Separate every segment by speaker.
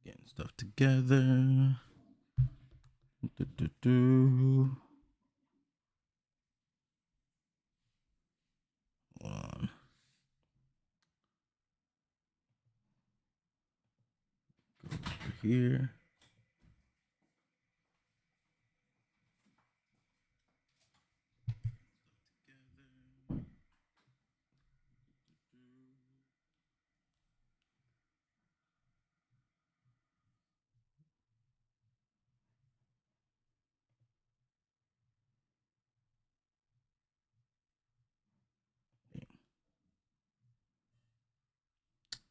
Speaker 1: Getting stuff together. Hold on. Go over here.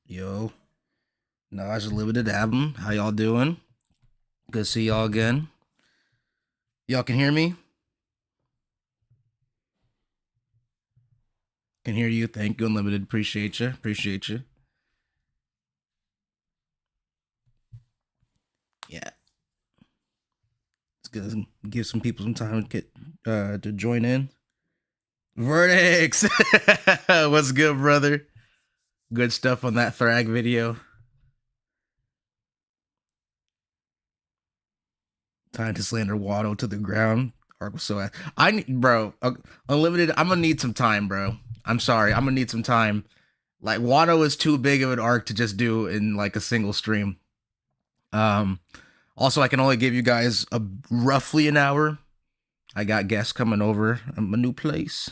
Speaker 1: Yo, Naj Limited album. How y'all doing? Good to see y'all again. Y'all can hear me? Can hear you. Thank you, Unlimited. Appreciate you. Appreciate you. Yeah. It's good. Give some people some time to get to join in. Verdicts. What's good, brother? Good stuff on that Thrag video. Time to slander Watto to the ground. So bro, Unlimited. I'm gonna need some time, bro. I'm sorry. I'm gonna need some time. Like Watto is too big of an arc to just do in like a single stream. Also, I can only give you guys roughly an hour. I got guests coming over. I'm a new place.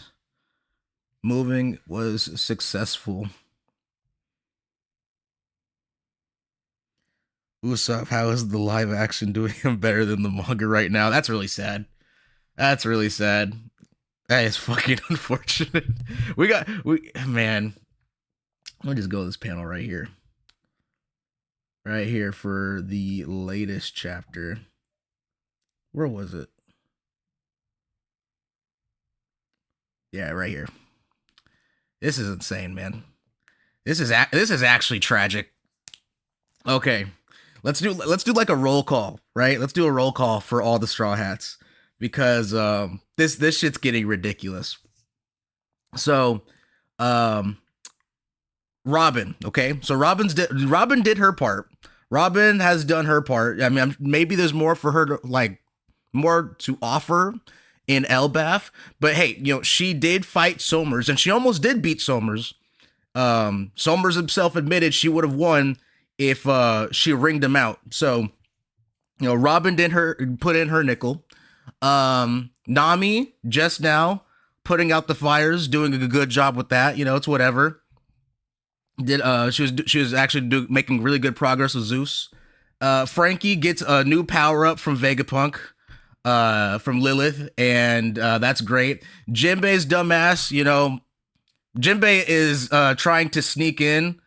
Speaker 1: Moving was successful. Usopp, how is the live action doing him better than the manga right now? That's really sad. That's really sad. That is fucking unfortunate. Man. Let me just go to this panel right here. Right here for the latest chapter. Where was it? Yeah, right here. This is insane, man. This is actually tragic. Okay. Let's do like a roll call, right? Let's do a roll call for all the Straw Hats because this shit's getting ridiculous. So, Robin, okay? So Robin did her part. Robin has done her part. I mean, maybe there's more for her to more to offer in Elbaf, but hey, she did fight Somers and she almost did beat Somers. Somers himself admitted she would have won if she ringed him out. So, Robin put in her nickel. Nami just now putting out the fires, doing a good job with that. It's whatever. She was actually making really good progress with Zeus. Frankie gets a new power up from Vegapunk, from Lilith, and that's great. Jinbei's dumbass, Jinbei is trying to sneak in.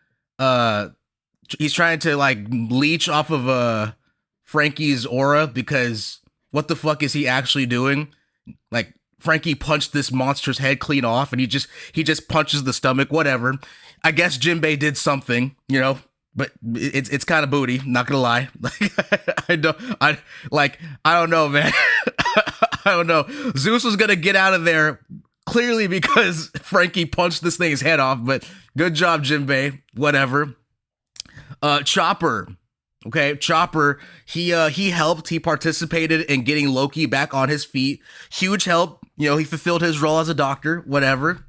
Speaker 1: He's trying to leech off of Frankie's aura because what the fuck is he actually doing? Like Frankie punched this monster's head clean off and he just punches the stomach, whatever. I guess Jinbei did something, but it's kind of booty, not gonna lie. I don't know, man. I don't know. Zeus was gonna get out of there clearly because Frankie punched this thing's head off, but good job, Jinbei. Whatever. Chopper. Okay, Chopper, he helped, he participated in getting Loki back on his feet. Huge help. He fulfilled his role as a doctor, whatever.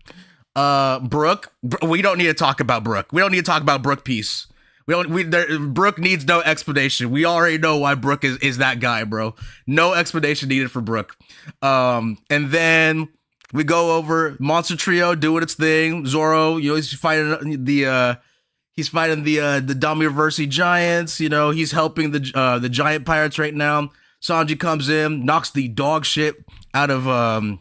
Speaker 1: Brooke, we don't need to talk about Brooke. We don't need to talk about Brooke Peace. Brooke needs no explanation. We already know why Brooke is that guy, bro. No explanation needed for Brooke. And then we go over Monster Trio doing its thing. Zoro, he's fighting the Domi Reversi giants. He's helping the giant pirates right now. Sanji comes in, knocks the dog shit out of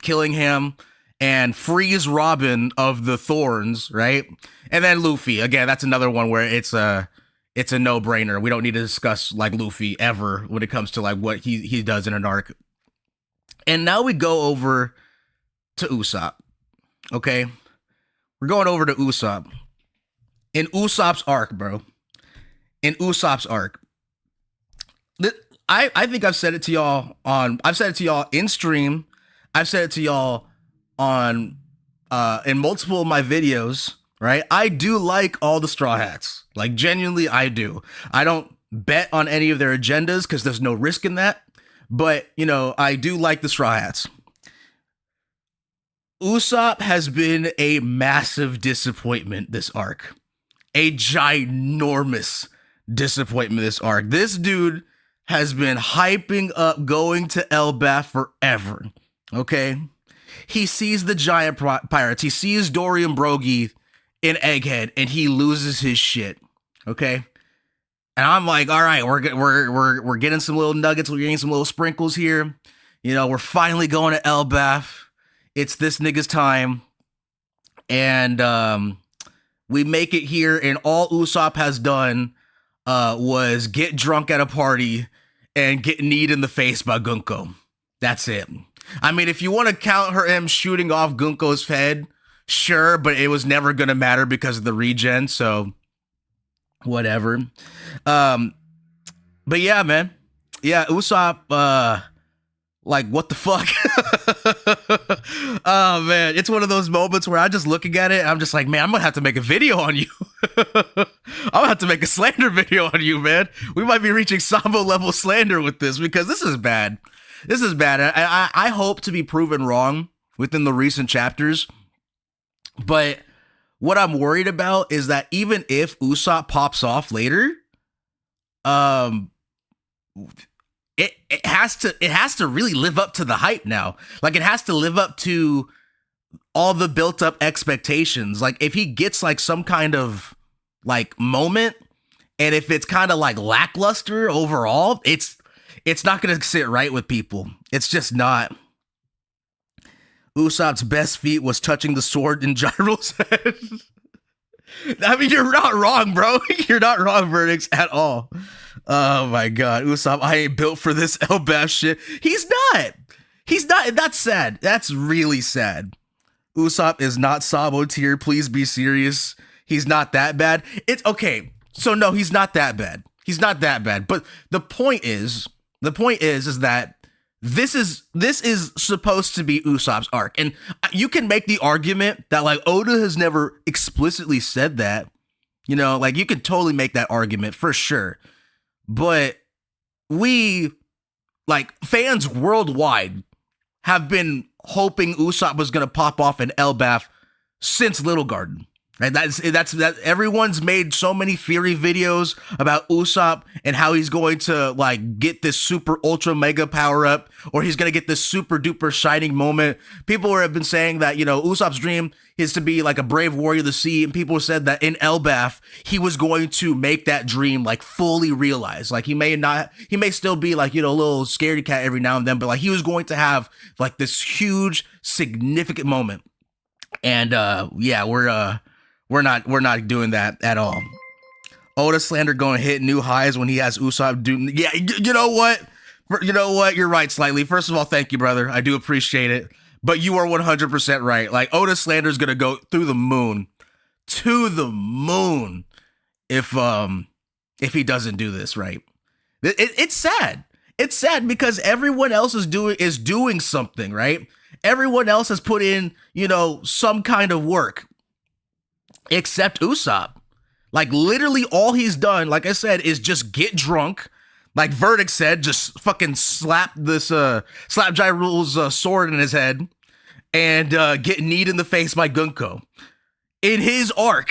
Speaker 1: Killingham, and frees Robin of the thorns, right? And then Luffy, again, that's another one where it's a no-brainer. We don't need to discuss Luffy ever when it comes to what he does in an arc. And now we go over to Usopp. Okay? We're going over to Usopp. In Usopp's arc, bro. In Usopp's arc. I think I've said it to y'all in stream. I've said it to y'all on in multiple of my videos, right? I do like all the Straw Hats. Like, genuinely, I do. I don't bet on any of their agendas because there's no risk in that. But, you know, I do like the Straw Hats. Usopp has been a massive disappointment this arc. A ginormous disappointment this arc. This dude has been hyping up going to Elbaf forever. Okay? He sees the giant pirates. He sees Dory and Brogy in Egghead, and he loses his shit. Okay? And I'm like, all right, we're getting some little nuggets. We're getting some little sprinkles here. You know, we're finally going to Elbaf. It's this nigga's time. And we make it here, and all Usopp has done was get drunk at a party and get kneed in the face by Gunko. That's it. I mean, if you want to count him shooting off Gunko's head, sure, but it was never going to matter because of the regen, so whatever. But yeah, man. Yeah, Usopp, like, what the fuck? Oh, man. It's one of those moments where I'm just looking at it, and I'm just like, man, I'm going to have to make a video on you. I'm going to have to make a slander video on you, man. We might be reaching Sambo level slander with this, because this is bad. This is bad. I hope to be proven wrong within the recent chapters, but what I'm worried about is that even if Usopp pops off later, it has to really live up to the hype now. Like, it has to live up to all the built up expectations. Like, if he gets like some kind of like moment, and if it's kind of like lackluster overall, it's not going to sit right with people. It's just not. Usopp's best feat was touching the sword in Gyro's head. I mean, you're not wrong, bro. You're not wrong, Verdicts, at all. Oh my god, Usopp, I ain't built for this Elbaf shit. He's not. He's not. That's sad. That's really sad. Usopp is not Sabo tier. Please be serious. He's not that bad. It's okay. So no, he's not that bad. He's not that bad. But the point is that this is supposed to be Usopp's arc. And you can make the argument that, like, Oda has never explicitly said that. You know, like, you could totally make that argument for sure. But we, like, fans worldwide have been hoping Usopp was going to pop off in Elbaf since Little Garden. Right? That's everyone's made so many theory videos about Usopp and how he's going to, like, get this super ultra mega power up, or he's going to get this super duper shining moment. People have been saying that, you know, Usopp's dream is to be like a brave warrior of the sea, and people said that in Elbaf he was going to make that dream like fully realized. Like, he may still be like, you know, a little scaredy cat every now and then, but like he was going to have like this huge significant moment. And yeah, we're not doing that at all. Oda slander going to hit new highs when he has Usopp do. Yeah, you know what? You're right slightly. First of all, thank you, brother. I do appreciate it. But you are 100% right. Like, Oda slander is going to go through the moon. To the moon. If he doesn't do this right. It's sad. It's sad because everyone else is doing something, right? Everyone else has put in, you know, some kind of work. Except Usopp. Like, literally all he's done, like I said, is just get drunk. Like Verdict said, just fucking slap Gyro's sword in his head and get kneed in the face by Gunko. In his arc.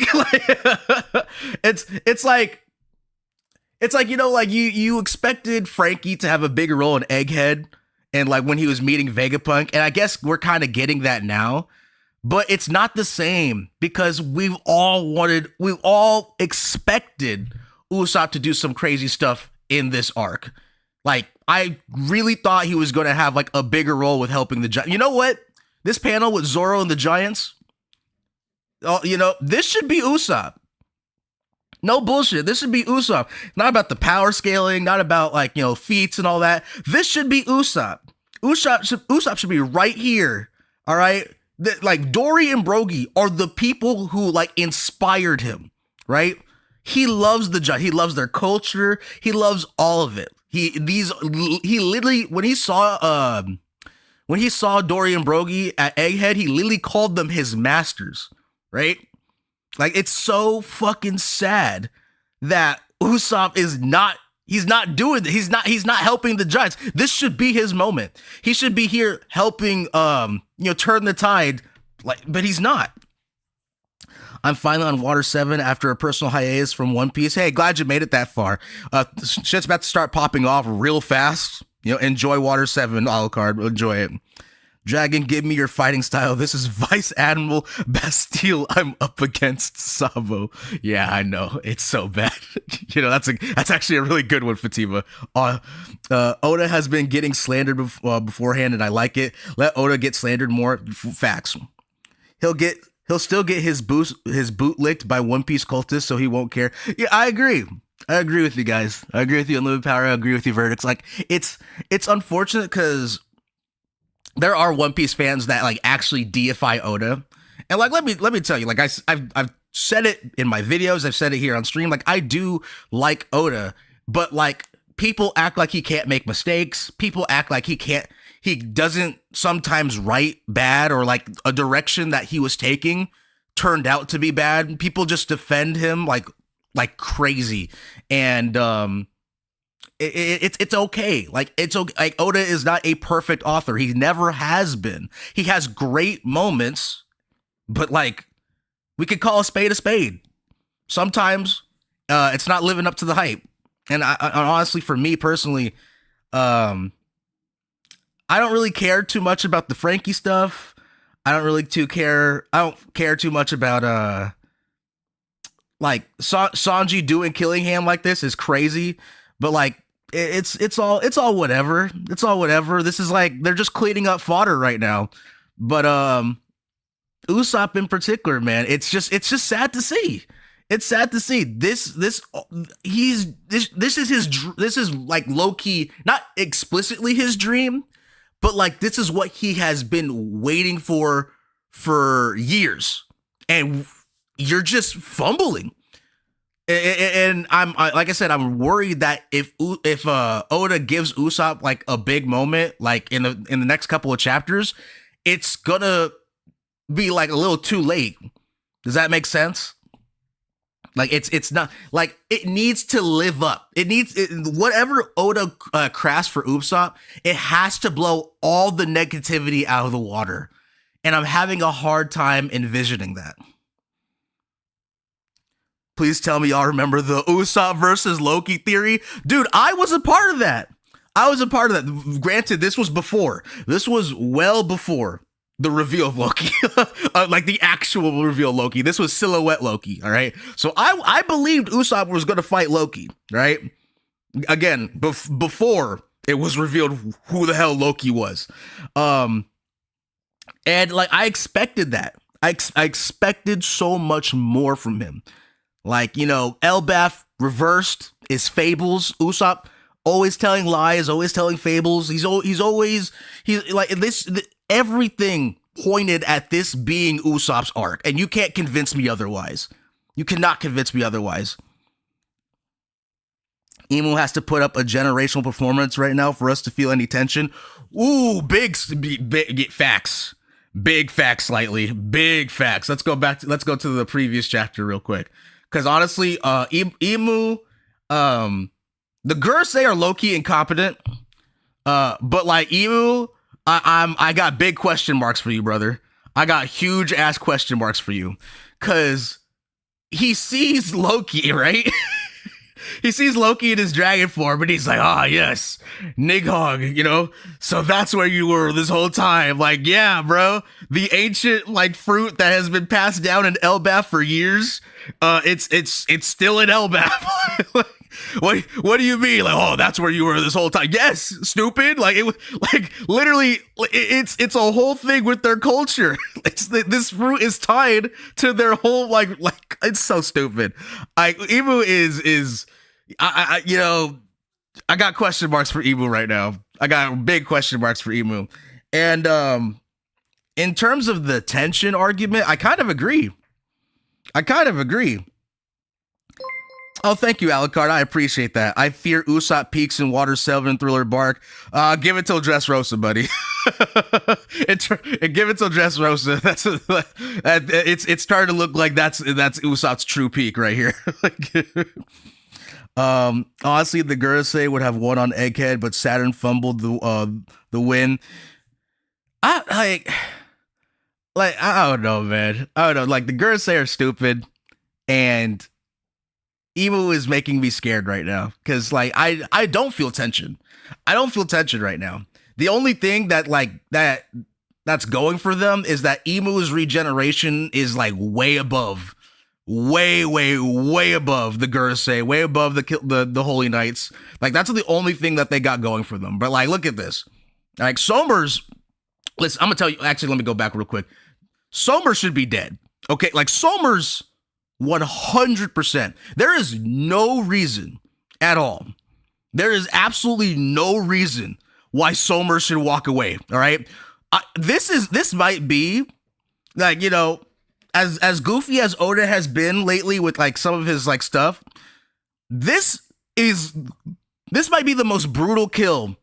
Speaker 1: It's like, you know, like you expected Frankie to have a bigger role in Egghead and like when he was meeting Vegapunk, and I guess we're kind of getting that now. But it's not the same because we've all expected Usopp to do some crazy stuff in this arc. Like, I really thought he was going to have like a bigger role with helping the Giants. You know what? This panel with Zoro and the Giants, oh, you know, this should be Usopp. No bullshit. This should be Usopp. Not about the power scaling, not about like, you know, feats and all that. This should be Usopp. Usopp should be right here. All right. Like, Dory and Brogy are the people who like inspired him, right? He loves the Giants. He loves their culture. He loves all of it. He literally, when he saw Dory and Brogy at Egghead, he literally called them his masters, right? Like, it's so fucking sad that Usopp is not. He's not doing. He's not helping the Giants. This should be his moment. He should be here helping. Turn the tide. But he's not. I'm finally on Water 7 after a personal hiatus from One Piece. Hey, glad you made it that far. Shit's about to start popping off real fast. Enjoy Water 7, Alucard. Enjoy it. Dragon, give me your fighting style. This is Vice Admiral Bastille. I'm up against Sabo. Yeah, I know. It's so bad. That's actually a really good one, Fatima. Oda has been getting slandered beforehand, and I like it. Let Oda get slandered more. Facts. He'll still get his boot licked by One Piece cultists, so he won't care. Yeah, I agree. I agree with you guys. I agree with you, Unlimited Power. I agree with your verdicts. Like, it's unfortunate because there are One Piece fans that like actually deify Oda, and like let me tell you, like I've said it in my videos, I've said it here on stream. Like, I do like Oda, but like people act like he can't make mistakes. People act like he doesn't sometimes write bad, or like a direction that he was taking turned out to be bad. People just defend him like crazy, and it's okay. Like, it's okay. Like, Oda is not a perfect author. He never has been. He has great moments, but like, we could call a spade a spade. Sometimes it's not living up to the hype. And I honestly, for me personally, I don't really care too much about the Frankie stuff. I don't care too much about like Sanji doing Killingham like this is crazy, but like it's all whatever. It's all whatever. This is like, they're just cleaning up fodder right now. But Usopp in particular, man, it's just sad to see. It's sad to see this is like low key, not explicitly his dream, but like this is what he has been waiting for years, and you're just fumbling. And I'm like I said, I'm worried that if Oda gives Usopp like a big moment, like in the next couple of chapters, it's gonna be like a little too late. Does that make sense? Like, it's not like, it needs to live up. Whatever Oda crafts for Usopp, it has to blow all the negativity out of the water, and I'm having a hard time envisioning that. Please tell me y'all remember the Usopp versus Loki theory. Dude, I was a part of that. Granted, this was well before the reveal of Loki, like the actual reveal of Loki. This was silhouette Loki, all right? So I believed Usopp was going to fight Loki, right? Again, before it was revealed who the hell Loki was. And like, I expected that. I expected so much more from him. Like, Elbaf reversed is fables. Usopp always telling lies, always telling fables. He's like this. Everything pointed at this being Usopp's arc, and you can't convince me otherwise. You cannot convince me otherwise. Emu has to put up a generational performance right now for us to feel any tension. Ooh, big facts. Big facts, slightly. Big facts. Let's go to the previous chapter real quick. Because honestly, Emu, the Gorosei are low-key incompetent. But like Emu, I got big question marks for you, brother. I got huge ass question marks for you. Cause he sees Loki, right? He sees Loki in his dragon form, and he's like, yes, Nighthog, so that's where you were this whole time. Like, yeah, bro, the ancient like fruit that has been passed down in Elbaf for years, it's still in Elbaf. What do you mean? Like, that's where you were this whole time? Yes, stupid. Like, it was like literally, it's a whole thing with their culture. This fruit is tied to their whole like it's so stupid. Emu is I got question marks for Emu right now. I got big question marks for Emu. And in terms of the tension argument, I kind of agree. Oh, thank you, Alucard. I appreciate that. I fear Usopp peaks in Water 7 Thriller Bark. Give it till Dressrosa, buddy. And give it to Dressrosa. It's starting to look like that's Usopp's true peak right here. Like, honestly, the Gorosei would have won on Egghead, but Saturn fumbled the win. I don't know, man. I don't know. Like, the Gorosei are stupid, and Emu is making me scared right now because, like, I don't feel tension. I don't feel tension right now. The only thing that's going for them is that Emu's regeneration is like way above, way above the Gorosei, way above the Holy Knights. Like, that's the only thing that they got going for them. But like, look at this. Like, Somers. Listen, I'm gonna tell you. Actually, let me go back real quick. Somers should be dead. Okay, like Somers, 100%. There is no reason at all. There is absolutely no reason why Somers should walk away. All right, this might be like, you know, as goofy as Oda has been lately with like some of his like stuff. This might be the most brutal kill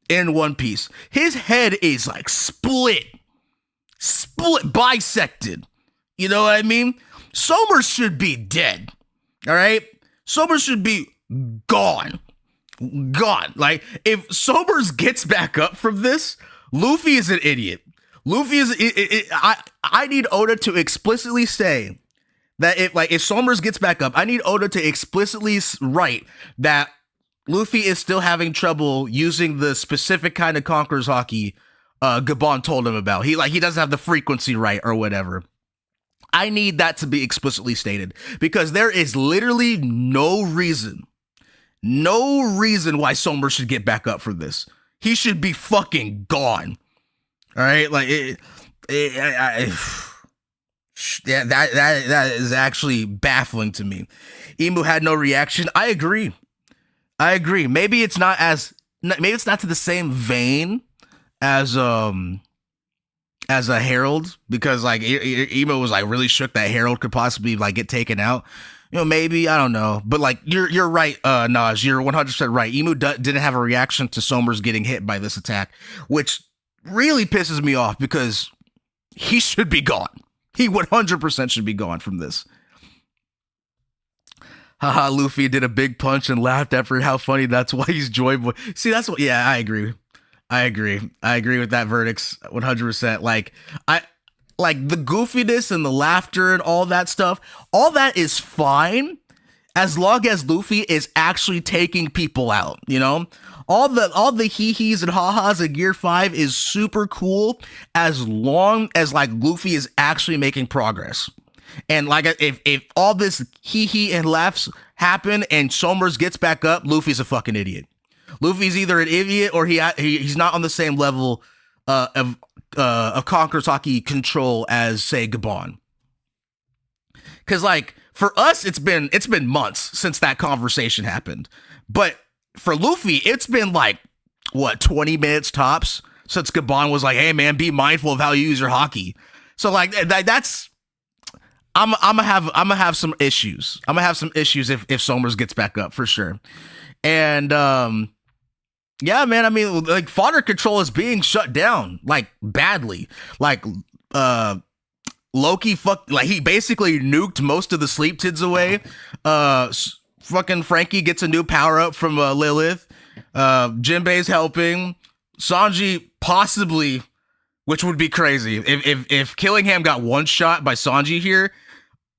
Speaker 1: in One Piece. His head is like split, bisected. You know what I mean? Somers should be dead. All right, Somers should be gone. Like, if Somers gets back up from this, Luffy is an idiot. Luffy is. I need Oda to explicitly say that if Somers gets back up, I need Oda to explicitly write that Luffy is still having trouble using the specific kind of Conquerors hockey Gabon told him about. He doesn't have the frequency right or whatever. I need that to be explicitly stated because there is literally no reason why Somers should get back up for this. He should be fucking gone. All right, like that is actually baffling to me. Emu had no reaction. I agree. Maybe it's not to the same vein as a Herald, because like Emu was like really shook that Herald could possibly like get taken out. You know, maybe, I don't know, but like you're right, Naj. You're 100% right. Emu didn't have a reaction to Somers getting hit by this attack, which really pisses me off because he should be gone. He 100% should be gone from this. Haha, Luffy did a big punch and laughed after how funny. That's why he's Joy Boy. See, that's what. Yeah, I agree with that verdict 100%. Like the goofiness and the laughter and all that stuff, all that is fine as long as Luffy is actually taking people out, you know? All the hee-hees and ha-has in Gear 5 is super cool as long as like Luffy is actually making progress. And like if all this hee-hee and laughs happen and Somers gets back up, Luffy's a fucking idiot. Luffy's either an idiot or he's not on the same level of Conquerors hockey control as, say, Gabon. Because like for us, it's been months since that conversation happened, but for Luffy, it's been like what 20 minutes tops since Gabon was like, "Hey man, be mindful of how you use your hockey." So like that's I'm gonna have some issues. I'm gonna have some issues if Somers gets back up for sure. And yeah, man, I mean, like, fodder control is being shut down, like, badly. Like, Loki he basically nuked most of the sleep tids away. Fucking Frankie gets a new power-up from Lilith. Jinbei's helping. Sanji possibly, which would be crazy. If Killingham got one shot by Sanji here,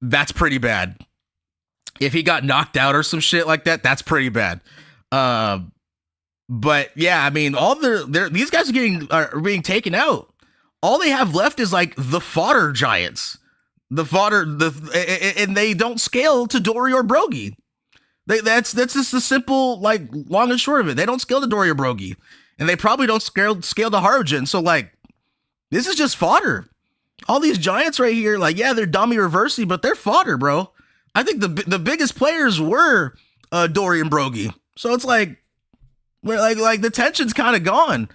Speaker 1: that's pretty bad. If he got knocked out or some shit like that, that's pretty bad. But yeah, I mean, these guys are being taken out. All they have left is like the fodder giants, and they don't scale to Dory or Brogy. That's just the simple, like, long and short of it. They don't scale to Dory or Brogy, and they probably don't scale to Harujin. So like, this is just fodder. All these giants right here, like, yeah, they're Domi Reversi, but they're fodder, bro. I think the biggest players were Dory and Brogy. So it's like the tension's kind of gone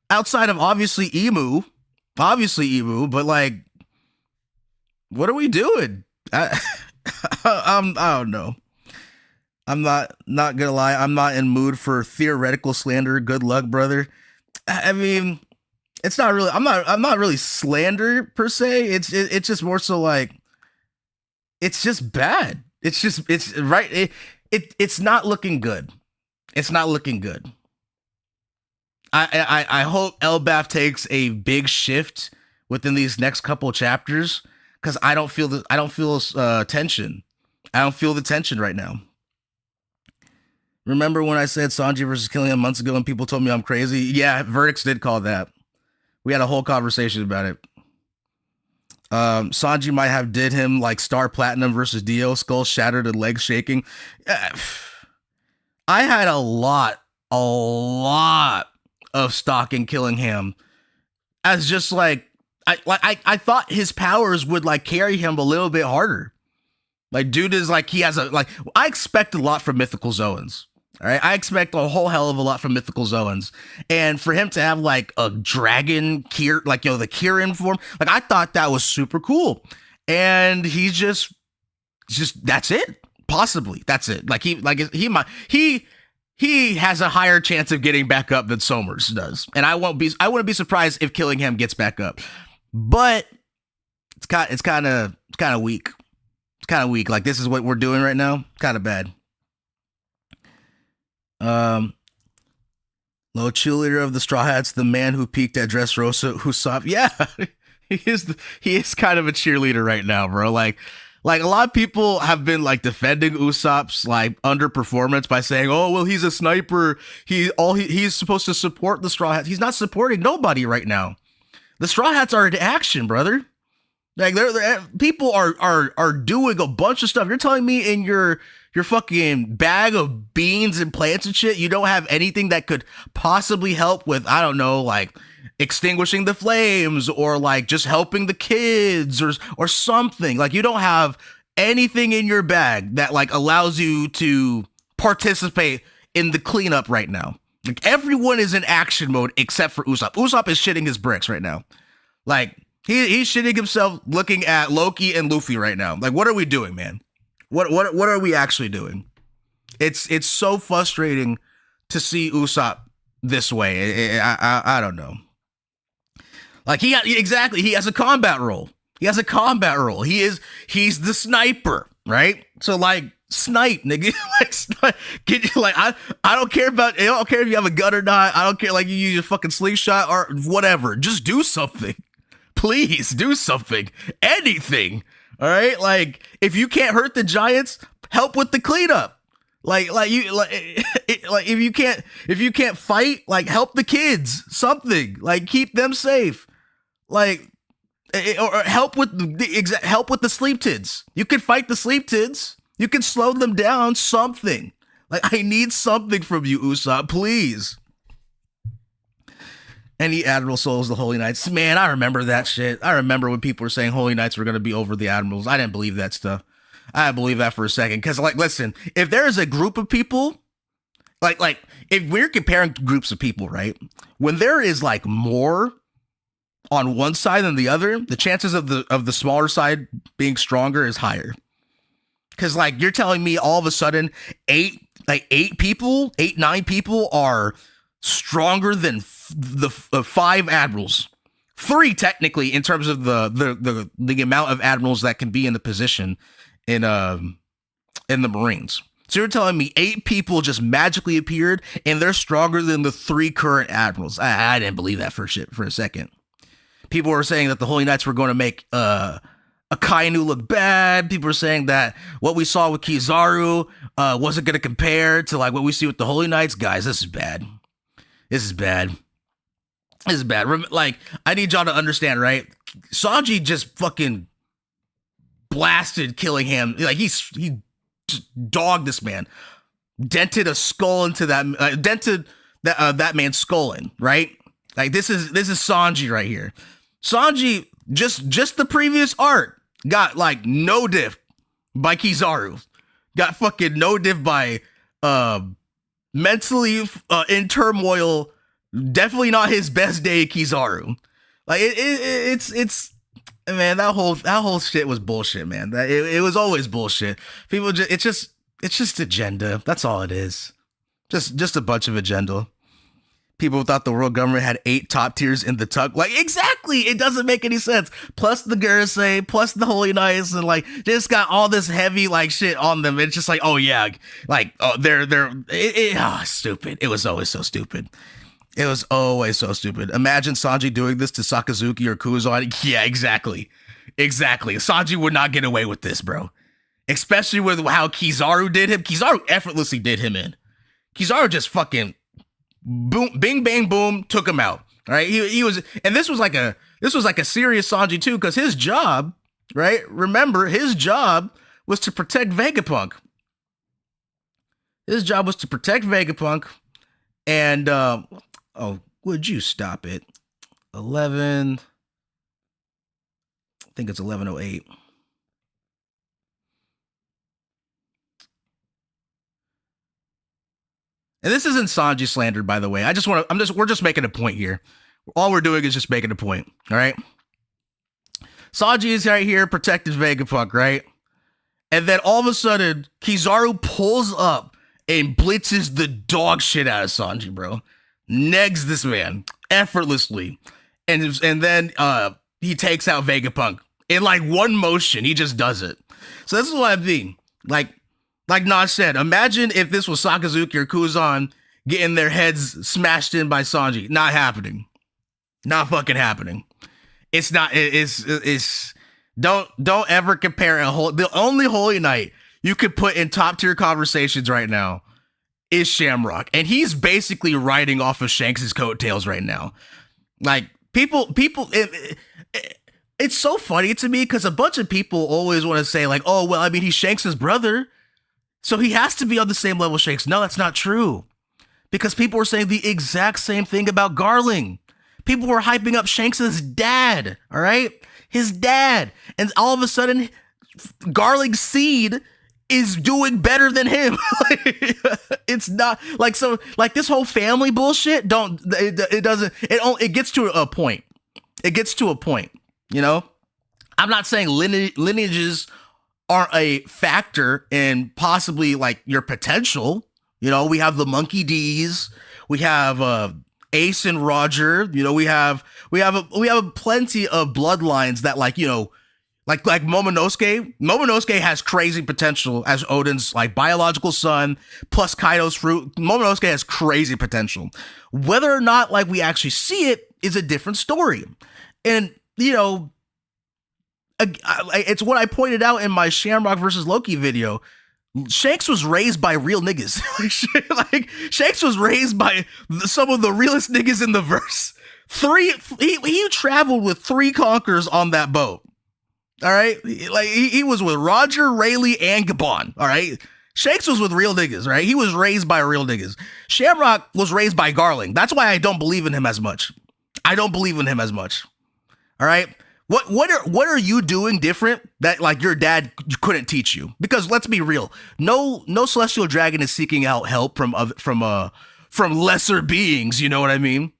Speaker 1: outside of obviously Emu, but like, what are we doing? I don't know. I'm not gonna lie. I'm not in mood for theoretical slander. Good luck, brother. I mean, it's not really. I'm not really slander per se. It's just more so like it's just bad. It's right. It's not looking good. It's not looking good. I hope Elbaf takes a big shift within these next couple chapters because I don't feel tension. I don't feel the tension right now. Remember when I said Sanji versus Killian months ago and people told me I'm crazy? Yeah, Verdicts did call that. We had a whole conversation about it. Sanji might have did him like Star Platinum versus Dio, skull shattered and legs shaking. I had a lot of stock in Killingham as just like I thought his powers would like carry him a little bit harder. Like dude is like he has a like I expect a lot from Mythical Zoans. All right, I expect a whole hell of a lot from Mythical Zoans, and for him to have like a dragon like the Kirin form, like I thought that was super cool, and he's just that's it, possibly that's it. Like he has a higher chance of getting back up than Somers does, and I wouldn't be surprised if Killingham gets back up, but it's kind of weak. It's kind of weak. Like this is what we're doing right now, kind of bad. Low cheerleader of the Straw Hats, the man who peaked at Dressrosa Usopp. Yeah, he is kind of a cheerleader right now, bro. Like a lot of people have been like defending Usopp's like underperformance by saying, "Oh, well, he's a sniper. He's supposed to support the Straw Hats." He's not supporting nobody right now. The Straw Hats are in action, brother. Like they're people are doing a bunch of stuff. You're telling me in your fucking bag of beans and plants and shit, you don't have anything that could possibly help with, I don't know, like extinguishing the flames or like just helping the kids or something. Like you don't have anything in your bag that like allows you to participate in the cleanup right now. Like everyone is in action mode except for Usopp. Usopp is shitting his bricks right now. Like he's shitting himself looking at Loki and Luffy right now. Like what are we doing, man? What are we actually doing? It's so frustrating to see Usopp this way. I don't know. Like he has a combat role. He's the sniper, right? So like snipe, nigga. I don't care if you have a gun or not. I don't care like you use your fucking slingshot or whatever. Just do something. Please do something. Anything. All right, like if you can't hurt the Giants, help with the cleanup. If you can't fight, like help the kids. Something like keep them safe. Like or help with the sleep tids. You can fight the sleep tids. You can slow them down. Something like I need something from you, Usopp, please. Any Admiral souls the Holy Knights. Man, I remember that shit. I remember when people were saying Holy Knights were going to be over the Admirals. I didn't believe that stuff. I didn't believe that for a second. Because, like, listen, if there is a group of people, like if we're comparing groups of people, right? When there is, like, more on one side than the other, the chances of the smaller side being stronger is higher. Because, like, you're telling me all of a sudden 9 people are stronger than the 5 admirals, 3 technically in terms of the amount of admirals that can be in the position in the Marines. So you're telling me 8 people just magically appeared and they're stronger than the 3 current admirals? I didn't believe that for a second. People were saying that the Holy Knights were going to make Akainu look bad. People were saying that what we saw with Kizaru wasn't going to compare to like what we see with the Holy Knights. Guys, this is bad. This is bad. Like, I need y'all to understand, right? Sanji just fucking blasted Killingham. Like, he just dogged this man. Dented a skull into that, that man's skull in, right? Like, this is Sanji right here. Sanji, just the previous arc, got, like, no diff by Kizaru. Got fucking no diff by, mentally in turmoil, definitely not his best day, Kizaru. Like it's man, that whole shit was bullshit, man. It was always bullshit. People it's just agenda. That's all it is. Just a bunch of agenda. People thought the world government had 8 top tiers in the tug. Like, exactly. It doesn't make any sense. Plus the Gorosei, plus the Holy Knights, and like, just got all this heavy like shit on them. It's just like, oh yeah, like, oh, stupid. It was always so stupid. It was always so stupid. Imagine Sanji doing this to Sakazuki or Kuzan. Yeah, exactly. Exactly. Sanji would not get away with this, bro. Especially with how Kizaru did him. Kizaru effortlessly did him in. Kizaru just fucking boom, bing, bang, boom, took him out. All right, he was, and this was like a serious Sanji too, because his job, right? Remember, his job was to protect Vegapunk. His job was to protect Vegapunk, and oh, would you stop it? 11. I think it's 11:08. And this isn't Sanji slander, by the way. We're just making a point here. All we're doing is just making a point, all right? Sanji is right here, protecting Vegapunk, right? And then all of a sudden, Kizaru pulls up and blitzes the dog shit out of Sanji, bro. Negs this man effortlessly. And then he takes out Vegapunk. In like one motion, he just does it. So this is what I mean. Like Naj said, imagine if this was Sakazuki or Kuzan getting their heads smashed in by Sanji. Not happening. Not fucking happening. It's not. It's don't ever compare the only Holy Knight you could put in top tier conversations right now is Shamrock, and he's basically riding off of Shanks' coattails right now. Like people. It's so funny to me because a bunch of people always want to say like, oh well, I mean he's Shanks' brother, so he has to be on the same level as Shanks. No, that's not true, because people were saying the exact same thing about Garling. People were hyping up Shanks' dad, all right? His dad. And all of a sudden, Garling's seed is doing better than him. It's not, like, so, like, this whole family bullshit, it gets to a point. It gets to a point, you know? I'm not saying lineages aren't a factor in possibly, like, your potential. You know, we have the Monkey D's. We have, Ace and Roger, you know, we have plenty of bloodlines that, like, you know, like Momonosuke. Momonosuke has crazy potential as Odin's like biological son plus Kaido's fruit. Momonosuke has crazy potential. Whether or not like we actually see it is a different story. And you know, it's what I pointed out in my Shamrock versus Loki video. Shanks was raised by real niggas. Like Shanks was raised by some of the realest niggas in the verse. He traveled with 3 Conquerors on that boat. All right, like he was with Roger, Rayleigh, and Gabon. All right, Shanks was with real niggas. Right, he was raised by real niggas. Shamrock was raised by Garling. That's why I don't believe in him as much. I don't believe in him as much. All right. What are you doing different that like your dad couldn't teach you? Because let's be real, no celestial dragon is seeking out help from lesser beings. You know what I mean?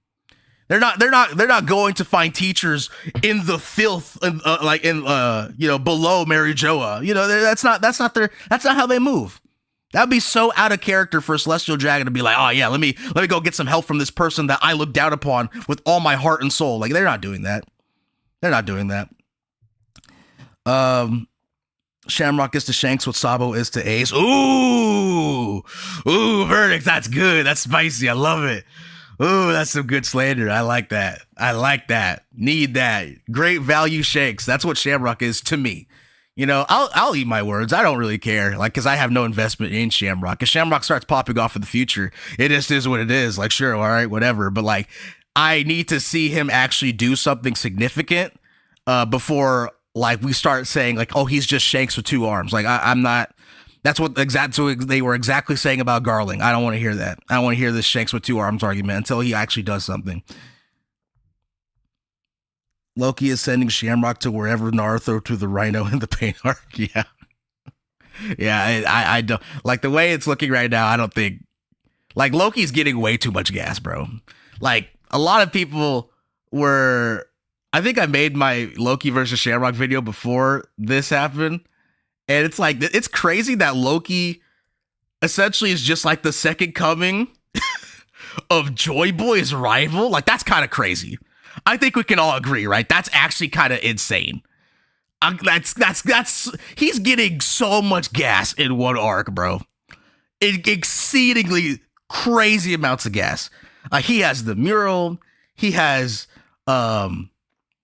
Speaker 1: They're not going to find teachers in the filth, below Mary Joa. You know, that's not how they move. That'd be so out of character for a celestial dragon to be like, oh yeah, let me go get some help from this person that I look down upon with all my heart and soul. Like they're not doing that. They're not doing that. Shamrock is to Shanks what Sabo is to Ace. Ooh, verdict. That's good. That's spicy. I love it. Ooh, that's some good slander. I like that. Need that. Great value Shanks. That's what Shamrock is to me. You know, I'll eat my words. I don't really care. Like, because I have no investment in Shamrock. If Shamrock starts popping off in the future, it just is what it is. Like, sure, all right, whatever. But like, I need to see him actually do something significant before like we start saying like, oh, he's just Shanks with 2 arms. Like I'm not. That's what they were exactly saying about Garling. I don't want to hear that. I don't want to hear this Shanks with 2 arms argument until he actually does something. Loki is sending Shamrock to wherever Naruto to the Rhino in the pain arc. Yeah, yeah. I don't like the way it's looking right now. I don't think like Loki's getting way too much gas, bro. Like a lot of people were. I think I made my Loki versus Shamrock video before this happened. And it's like, it's crazy that Loki essentially is just like the second coming of Joy Boy's rival? Like, that's kind of crazy. I think we can all agree, right? That's actually kind of insane. That's he's getting so much gas in one arc, bro. Exceedingly crazy amounts of gas. He has the mural. He has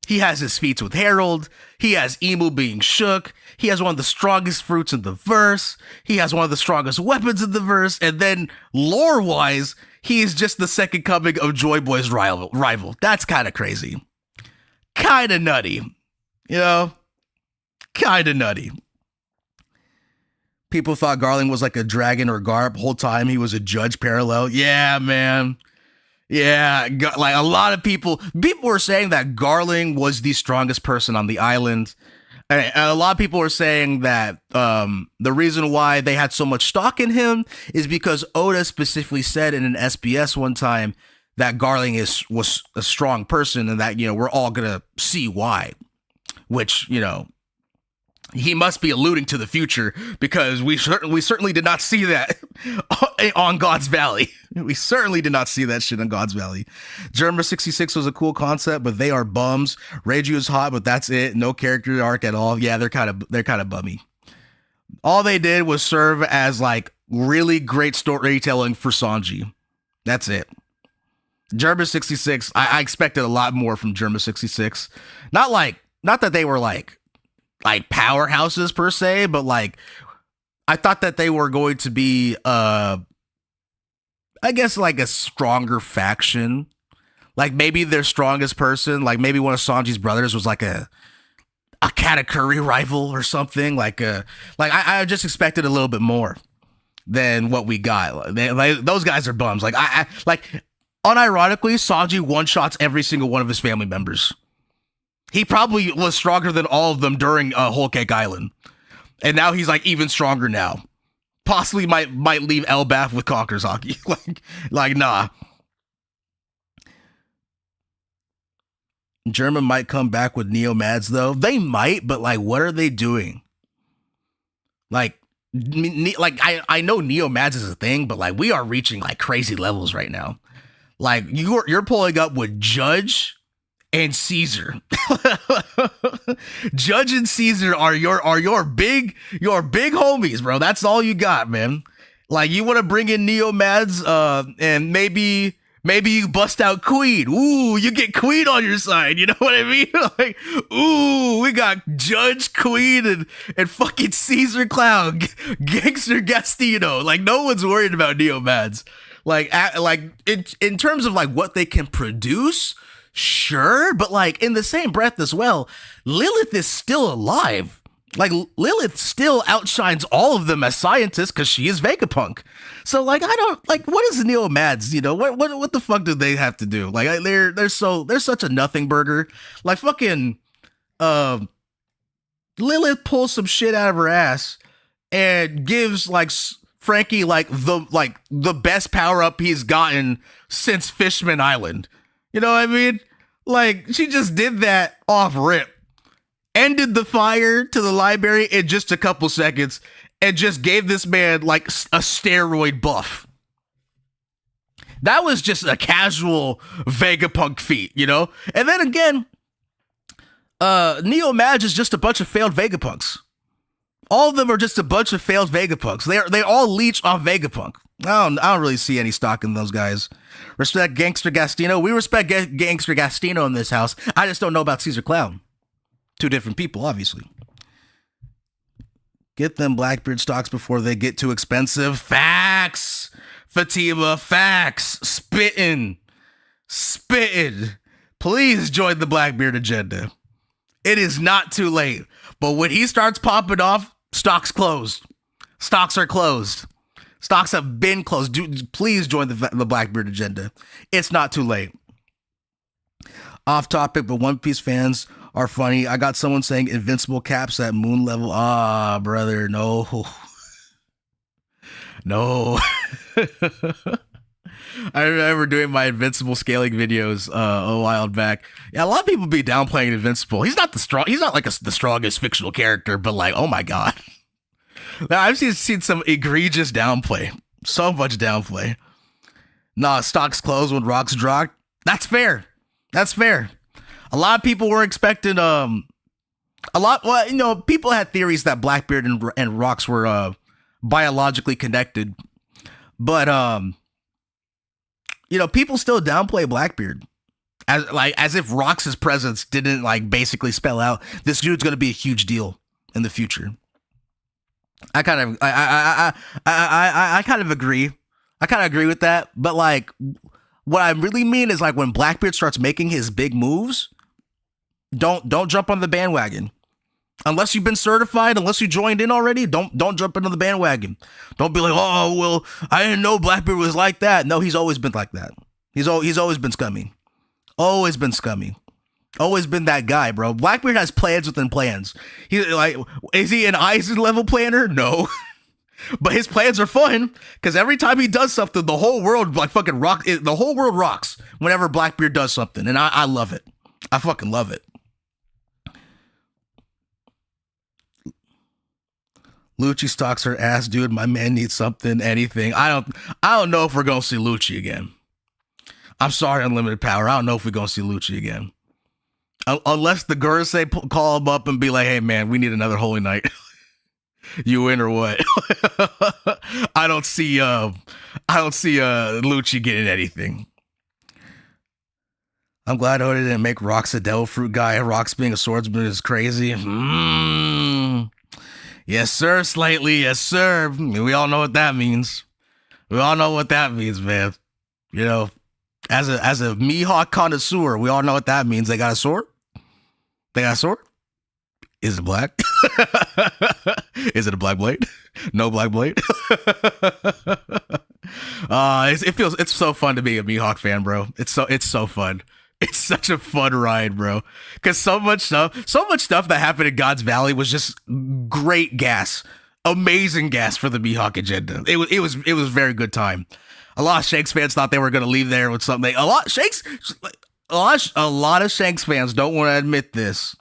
Speaker 1: his feats with Harold. He has Emu being shook. He has one of the strongest fruits in the verse. He has one of the strongest weapons in the verse. And then lore-wise, he is just the second coming of Joy Boy's rival. That's kind of crazy. Kind of nutty. You know? Kind of nutty. People thought Garling was like a dragon or Garp. Whole time he was a judge parallel. Yeah, man. Yeah, like a lot of people were saying that Garling was the strongest person on the island. And a lot of people were saying that the reason why they had so much stock in him is because Oda specifically said in an SBS one time that Garling was a strong person and that, you know, we're all going to see why, which, you know, he must be alluding to the future because we certainly did not see that on God's Valley. We certainly did not see that shit on God's Valley. Germa 66 was a cool concept, but they are bums. Reiju is hot, but that's it. No character arc at all. Yeah, they're kind of bummy. All they did was serve as like really great storytelling for Sanji. That's it. Germa 66, I expected a lot more from Germa 66. Not that they were like powerhouses per se, but like I thought that they were going to be I guess like a stronger faction. Like maybe their strongest person, like maybe one of Sanji's brothers was like a Katakuri rival or something. I just expected a little bit more than what we got. Those guys are bums. Like unironically, Sanji one-shots every single one of his family members. He probably was stronger than all of them during Whole Cake Island. And now he's like even stronger now. Possibly might leave Elbaf with Conquerors Hockey. Nah. German might come back with Neo Mads though. They might, but like what are they doing? I know Neo Mads is a thing, but like we are reaching like crazy levels right now. Like you're pulling up with Judge and Caesar. Judge and Caesar are your big homies, bro. That's all you got, man. Like you want to bring in Neo Mads, and maybe you bust out Queen. Ooh, you get Queen on your side. You know what I mean? Like, ooh, we got Judge, Queen, and fucking Caesar Clown, Gangster Gastino. Like no one's worried about Neo Mads. Like in terms of like what they can produce. Sure, but like in the same breath as well, Lilith is still alive. Like Lilith still outshines all of them as scientists because she is Vegapunk. So like I don't like what is Neo Mads? You know what the fuck do they have to do? Like they're such a nothing burger. Like fucking Lilith pulls some shit out of her ass and gives like Frankie like the best power up he's gotten since Fishman Island. You know what I mean? Like, she just did that off rip. Ended the fire to the library in just a couple seconds and just gave this man, like, a steroid buff. That was just a casual Vegapunk feat, you know? And then again, Neo Mads is just a bunch of failed Vegapunks. All of them are just a bunch of failed Vegapunks. They all leech off Vegapunk. I don't really see any stock in those guys. Respect Gangster Gastino. We respect Gangster Gastino in this house. I just don't know about Caesar Clown. Two different people, obviously. Get them Blackbeard stocks before they get too expensive. Facts. Fatima, facts. Spittin'. Please join the Blackbeard agenda. It is not too late. But when he starts popping off, stocks closed. Stocks are closed. Stocks have been closed. Please join the Blackbeard agenda. It's not too late. Off topic, but One Piece fans are funny. I got someone saying invincible caps at moon level. Ah, brother, no. No. I remember doing my invincible scaling videos a while back. Yeah, a lot of people be downplaying invincible. He's not like the strongest fictional character, but like, oh my god. I've seen some egregious downplay. So much downplay. Nah, stocks closed when rocks dropped. That's fair. That's fair. A lot of people were expecting well, people had theories that Blackbeard and rocks were biologically connected. But people still downplay Blackbeard. As if Rox's presence didn't like basically spell out this dude's gonna be a huge deal in the future. I kind of agree. I kind of agree with that. But like, what I really mean is like when Blackbeard starts making his big moves, don't jump on the bandwagon. Unless you've been certified, unless you joined in already, don't jump into the bandwagon. Don't be like, oh well, I didn't know Blackbeard was like that. No, he's always been like that. He's always been scummy. Always been scummy. Always been that guy, bro. Blackbeard has plans within plans. Is he an Eisen level planner? No. But his plans are fun because every time he does something, the whole world the whole world rocks whenever Blackbeard does something. And I love it. I fucking love it. Lucci stocks her ass, dude. My man needs something, anything. I don't know if we're gonna see Lucci again. I'm sorry, Unlimited Power. I don't know if we're gonna see Lucci again. Unless the Gorosei call him up and be like, hey man, we need another Holy Night. You in or what? I don't see Lucci getting anything. I'm glad Oda didn't make Rox a devil fruit guy. Rox being a swordsman is crazy. Yes, sir, Slightly. Yes, sir. We all know what that means. We all know what that means, man. As a Mihawk connoisseur, we all know what that means. They got a sword? They got a sword? Is it black? Is it a black blade? No black blade? It's so fun to be a Mihawk fan, bro. It's so fun. It's such a fun ride, bro. Because so much stuff that happened in God's Valley was just great gas, amazing gas for the Mihawk agenda. It was a very good time. A lot of Shanks fans thought they were going to leave there with something. A lot of Shanks fans don't want to admit this.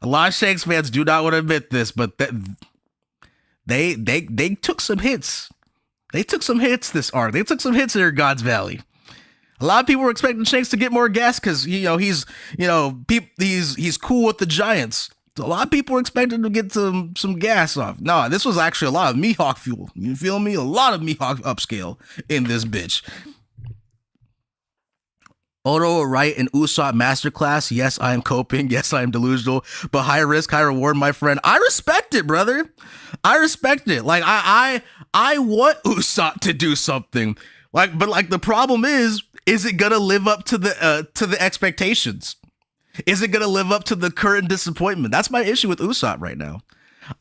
Speaker 1: A lot of Shanks fans do not want to admit this, but they took some hits. They took some hits this arc. They took some hits here in God's Valley. A lot of people were expecting Shanks to get more gas because he's cool with the Giants. A lot of people were expecting to get some gas off. No, this was actually a lot of Mihawk fuel. You feel me? A lot of Mihawk upscale in this bitch. Oda Wright and Usopp masterclass. Yes, I am coping. Yes, I am delusional. But high risk, high reward, my friend. I respect it, brother. I respect it. Like I want Usopp to do something. But the problem is it gonna live up to the expectations? Is it gonna live up to the current disappointment? That's my issue with Usopp right now.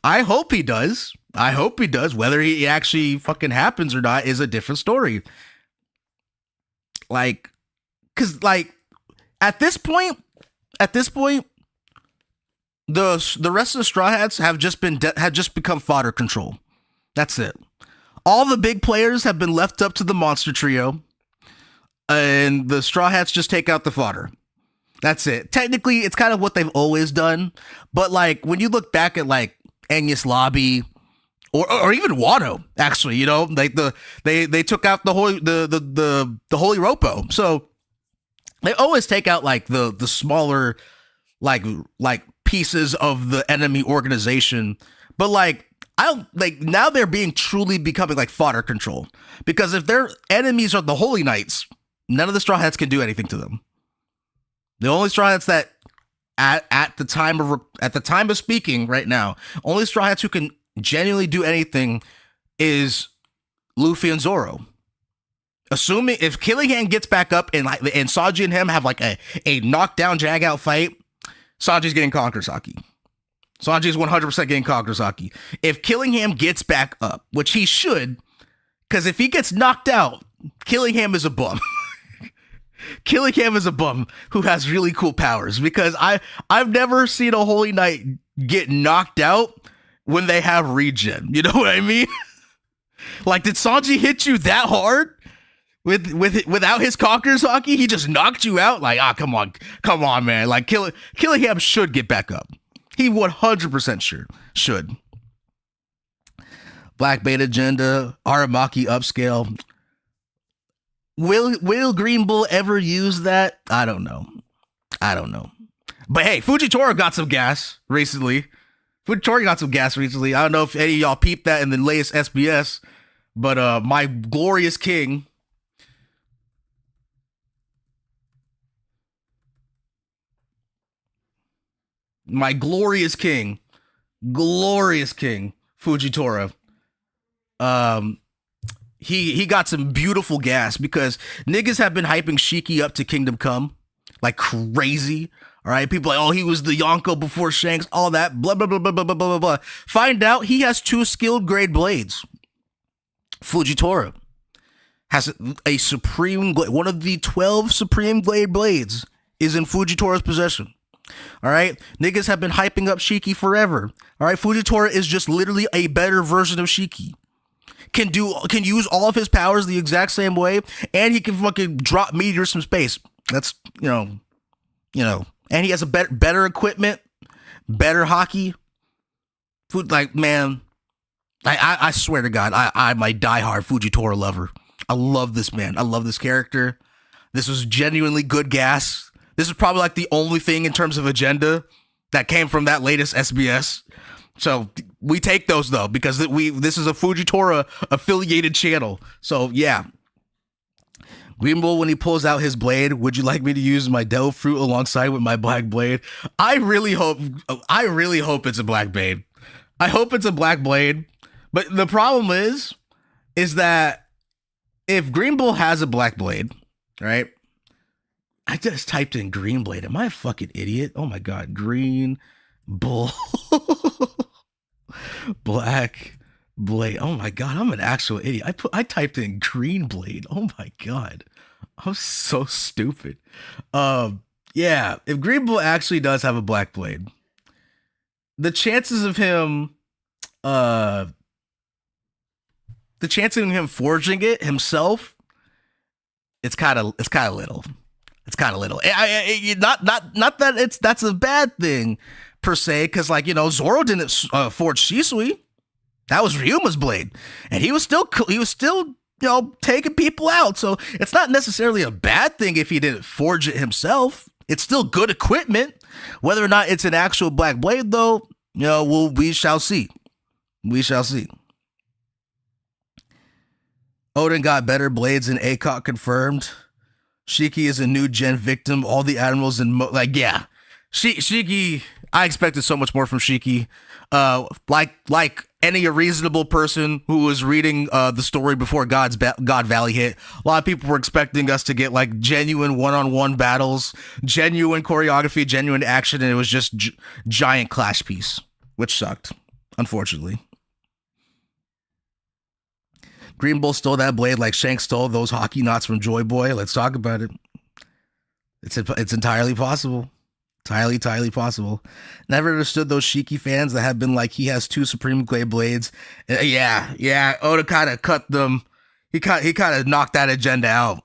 Speaker 1: I hope he does. Whether he actually fucking happens or not is a different story. Because at this point, the rest of the Straw Hats have just become fodder control. That's it. All the big players have been left up to the monster trio, and the Straw Hats just take out the fodder. That's it. Technically, it's kind of what they've always done, but when you look back at Enies Lobby or even Wano, actually, they took out the Holy Ropo, so. They always take out the smaller pieces of the enemy organization, but now they're truly becoming becoming fodder control, because if their enemies are the Holy Knights, none of the Straw Hats can do anything to them. The only Straw Hats that at the time of speaking right now, only Straw Hats who can genuinely do anything is Luffy and Zoro. Assuming if Killingham gets back up and Sanji and him have a knockdown drag out fight, Sanji's getting Conquerors Haki. Sanji's 100% getting Conquerors Haki. If Killingham gets back up, which he should, because if he gets knocked out, Killingham is a bum. Killingham is a bum who has really cool powers, because I've never seen a Holy Knight get knocked out when they have regen. You know what I mean? Did Sanji hit you that hard? Without his Conquerors Haki, he just knocked you out. Come on, man. Killingham should get back up. He 100% should. Black Bait agenda, Aramaki upscale. Will Greenbull ever use that? I don't know. I don't know. But hey, Fujitora got some gas recently. Fujitora got some gas recently. I don't know if any of y'all peeped that in the latest SBS, but my glorious king. My glorious king, Fujitora. He got some beautiful gas because niggas have been hyping Shiki up to Kingdom Come like crazy. All right, people are like, oh, he was the Yonko before Shanks, all that, blah blah blah blah blah blah blah blah. Find out he has 2 skilled grade blades. Fujitora has a supreme, one of the 12 supreme grade blades is in Fujitora's possession. All right, niggas have been hyping up Shiki forever. All right, Fujitora is just literally a better version of Shiki. Can use all of his powers the exact same way, and he can fucking drop meteors from space. That's you know, and he has a better equipment, better hockey. Like man, I swear to God, I'm a diehard Fujitora lover. I love this man. I love this character. This was genuinely good gas. This is probably like the only thing in terms of agenda that came from that latest SBS. So we take those though, because this is a Fujitora affiliated channel. So yeah. Greenbull, when he pulls out his blade, would you like me to use my Devil Fruit alongside with my Black Blade? I really hope it's a Black Blade. I hope it's a Black Blade. But the problem is that if Greenbull has a Black Blade, right? I just typed in Green Blade. Am I a fucking idiot? Oh my God. Green Bull. Black Blade. Oh my God. I'm an actual idiot. I typed in Green Blade. Oh my God. I'm so stupid. Yeah. If Green Bull actually does have a Black Blade, the chances of him forging it himself, it's kind of little. It's kind of little. Not that that's a bad thing per se, because like Zoro didn't forge Shisui. That was Ryuma's blade, and he was still taking people out. So it's not necessarily a bad thing if he didn't forge it himself. It's still good equipment. Whether or not it's an actual Black Blade, though, we shall see. We shall see. Odin got better blades than ACOT confirmed. Shiki is a new gen victim. All the admirals and Shiki. I expected so much more from Shiki. Like any reasonable person who was reading the story before God Valley hit, a lot of people were expecting us to get like genuine one-on-one battles, genuine choreography, genuine action, and it was just giant clash piece, which sucked, unfortunately. Greenbull stole that blade like Shanks stole those hockey knots from Joy Boy. Let's talk about it. It's entirely possible. Entirely possible. Never understood those Shiki fans that have been like, he has 2 supreme grade blades. Yeah. Oda kind of cut them. He kind of knocked that agenda out.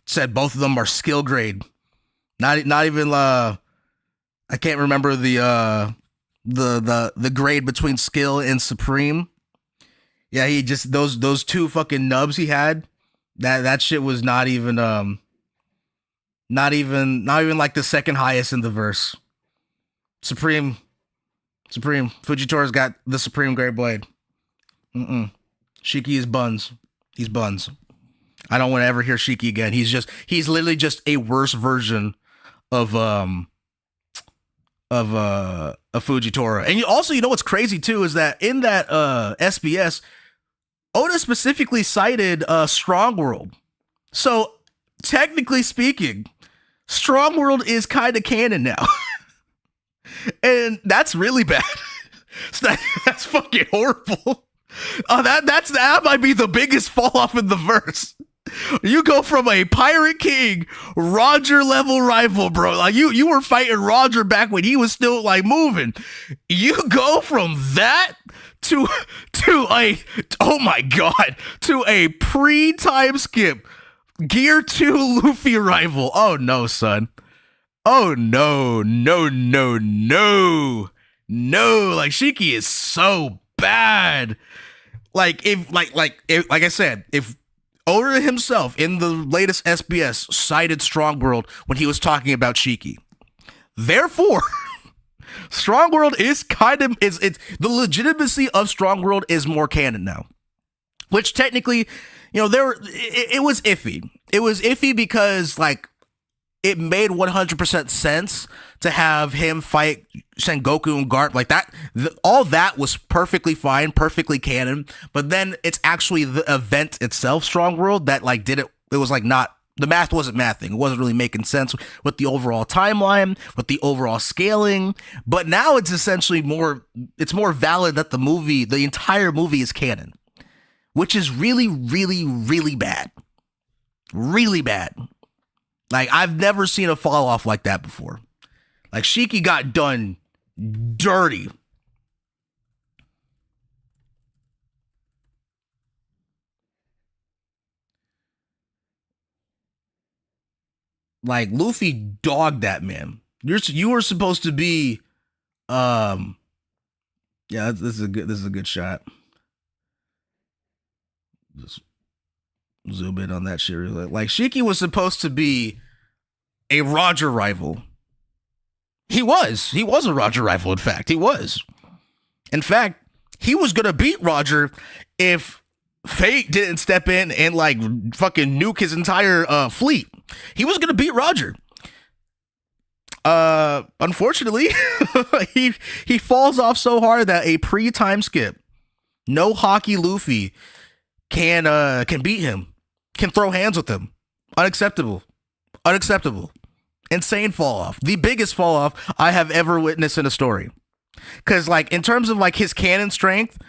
Speaker 1: Said both of them are skill grade. Not even I can't remember the grade between skill and supreme. Yeah, he just those 2 fucking nubs he had. That shit was not even like the second highest in the verse. Supreme. Fujitora's got the supreme grade blade. Shiki is buns. He's buns. I don't want to ever hear Shiki again. He's literally just a worse version of Fujitora. And you know what's crazy too is that in that SBS, Oda specifically cited Strong World. So technically speaking, Strong World is kind of canon now. And that's really bad. That's fucking horrible. That might be the biggest fall off in the verse. You go from a Pirate King Roger level rival, bro. Like you were fighting Roger back when he was still like moving. You go from that to a, oh my God, to a pre-time skip Gear 2 Luffy rival. Oh no, son. Oh no. Like Shiki is so bad. Like if I said, if Oda himself in the latest SBS cited Strong World when he was talking about Shiki. Therefore, Strong World is kind of it's the legitimacy of Strong World is more canon now. Which technically, it was iffy. It was iffy because like it made 100% sense to have him fight Sengoku and Garp like that. All that was perfectly fine, perfectly canon. But then it's actually the event itself, Strong World, that like did it. It was like not, the math wasn't mathing. It wasn't really making sense with the overall timeline, with the overall scaling. But now it's essentially it's more valid that the entire movie is canon, which is really, really, really bad. Really bad. Like, I've never seen a fall off like that before. Like, Shiki got done dirty. Like, Luffy dogged that man. You were supposed to be, yeah, this is a good shot. Just zoom in on that shit really. Like, Shiki was supposed to be a Roger rival. He was a Roger rival. In fact, he was. In fact, he was gonna beat Roger if Fate didn't step in and like fucking nuke his entire fleet. He was gonna beat Roger. Unfortunately, he falls off so hard that a pre-time skip, no hockey Luffy can beat him. Can throw hands with him. Unacceptable. Insane fall off. The biggest fall off I have ever witnessed in a story. Because like in terms of like his cannon strength,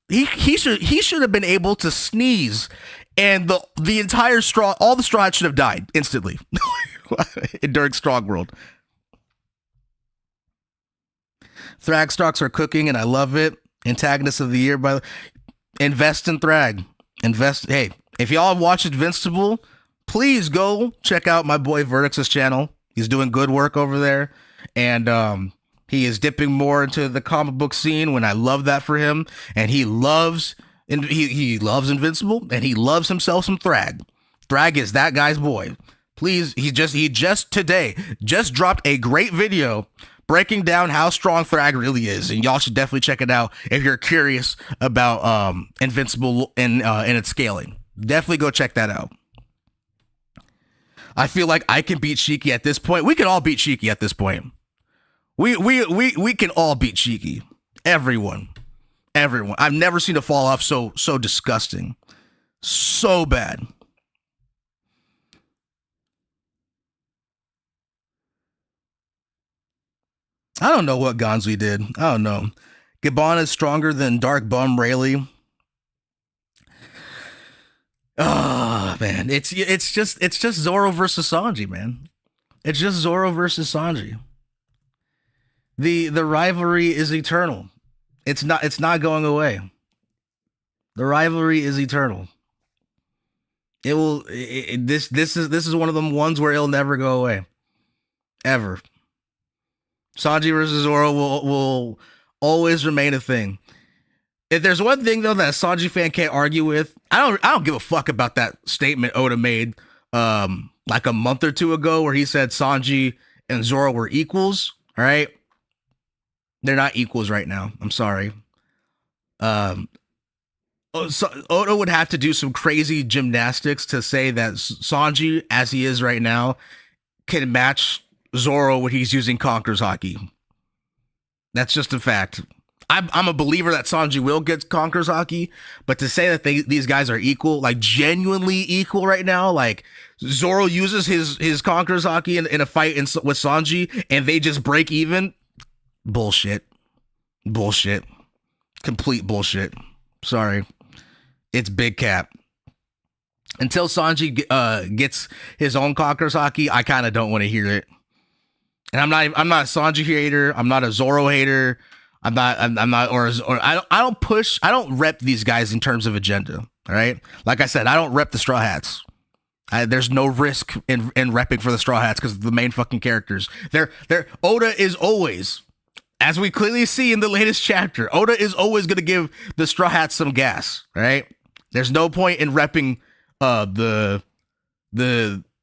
Speaker 1: he should have been able to sneeze, and the entire all the straw hats should have died instantly during Strong World. Thrag stocks are cooking, and I love it. Antagonist of the year by invest in Thrag. Hey, if y'all have watched Invincible, please go check out my boy Vertix's channel. He's doing good work over there. And he is dipping more into the comic book scene when I love that for him. And he loves Invincible, and he loves himself some Thrag. Thrag is that guy's boy. Please, he just today dropped a great video breaking down how strong Thrag really is, and y'all should definitely check it out if you're curious about Invincible and its scaling. Definitely go check that out. I feel like I can beat Shiki at this point. We can all beat Shiki at this point. We can all beat Shiki. Everyone. I've never seen a fall off so disgusting, so bad. I don't know what Gonzi did. I don't know. Gabon is stronger than Dark Bum Rayleigh. Oh man, it's just Zoro versus Sanji, man. It's just Zoro versus Sanji. The rivalry is eternal. It's not going away. The rivalry is eternal. It will. This is one of them ones where it'll never go away, ever. Sanji versus Zoro will always remain a thing. If there's one thing though that a Sanji fan can't argue with, I don't give a fuck about that statement Oda made like a month or two ago where he said Sanji and Zoro were equals. All right, they're not equals right now. I'm sorry. So Oda would have to do some crazy gymnastics to say that Sanji, as he is right now, can match Zoro when he's using Conquerors Haki. That's just a fact. I'm a believer that Sanji will get Conquerors Haki, but to say that these guys are equal, like genuinely equal right now, like Zoro uses his Conquerors Haki in a fight with Sanji and they just break even, bullshit. Complete bullshit. Sorry. It's big cap. Until Sanji gets his own Conquerors Haki, I kind of don't want to hear it. And I'm not a Sanji hater. I'm not a Zoro hater. I don't rep these guys in terms of agenda. All right. Like I said, I don't rep the Straw Hats. There's no risk in repping for the Straw Hats because the main fucking characters. Oda is always, as we clearly see in the latest chapter, Oda is always going to give the Straw Hats some gas. Right. There's no point in repping the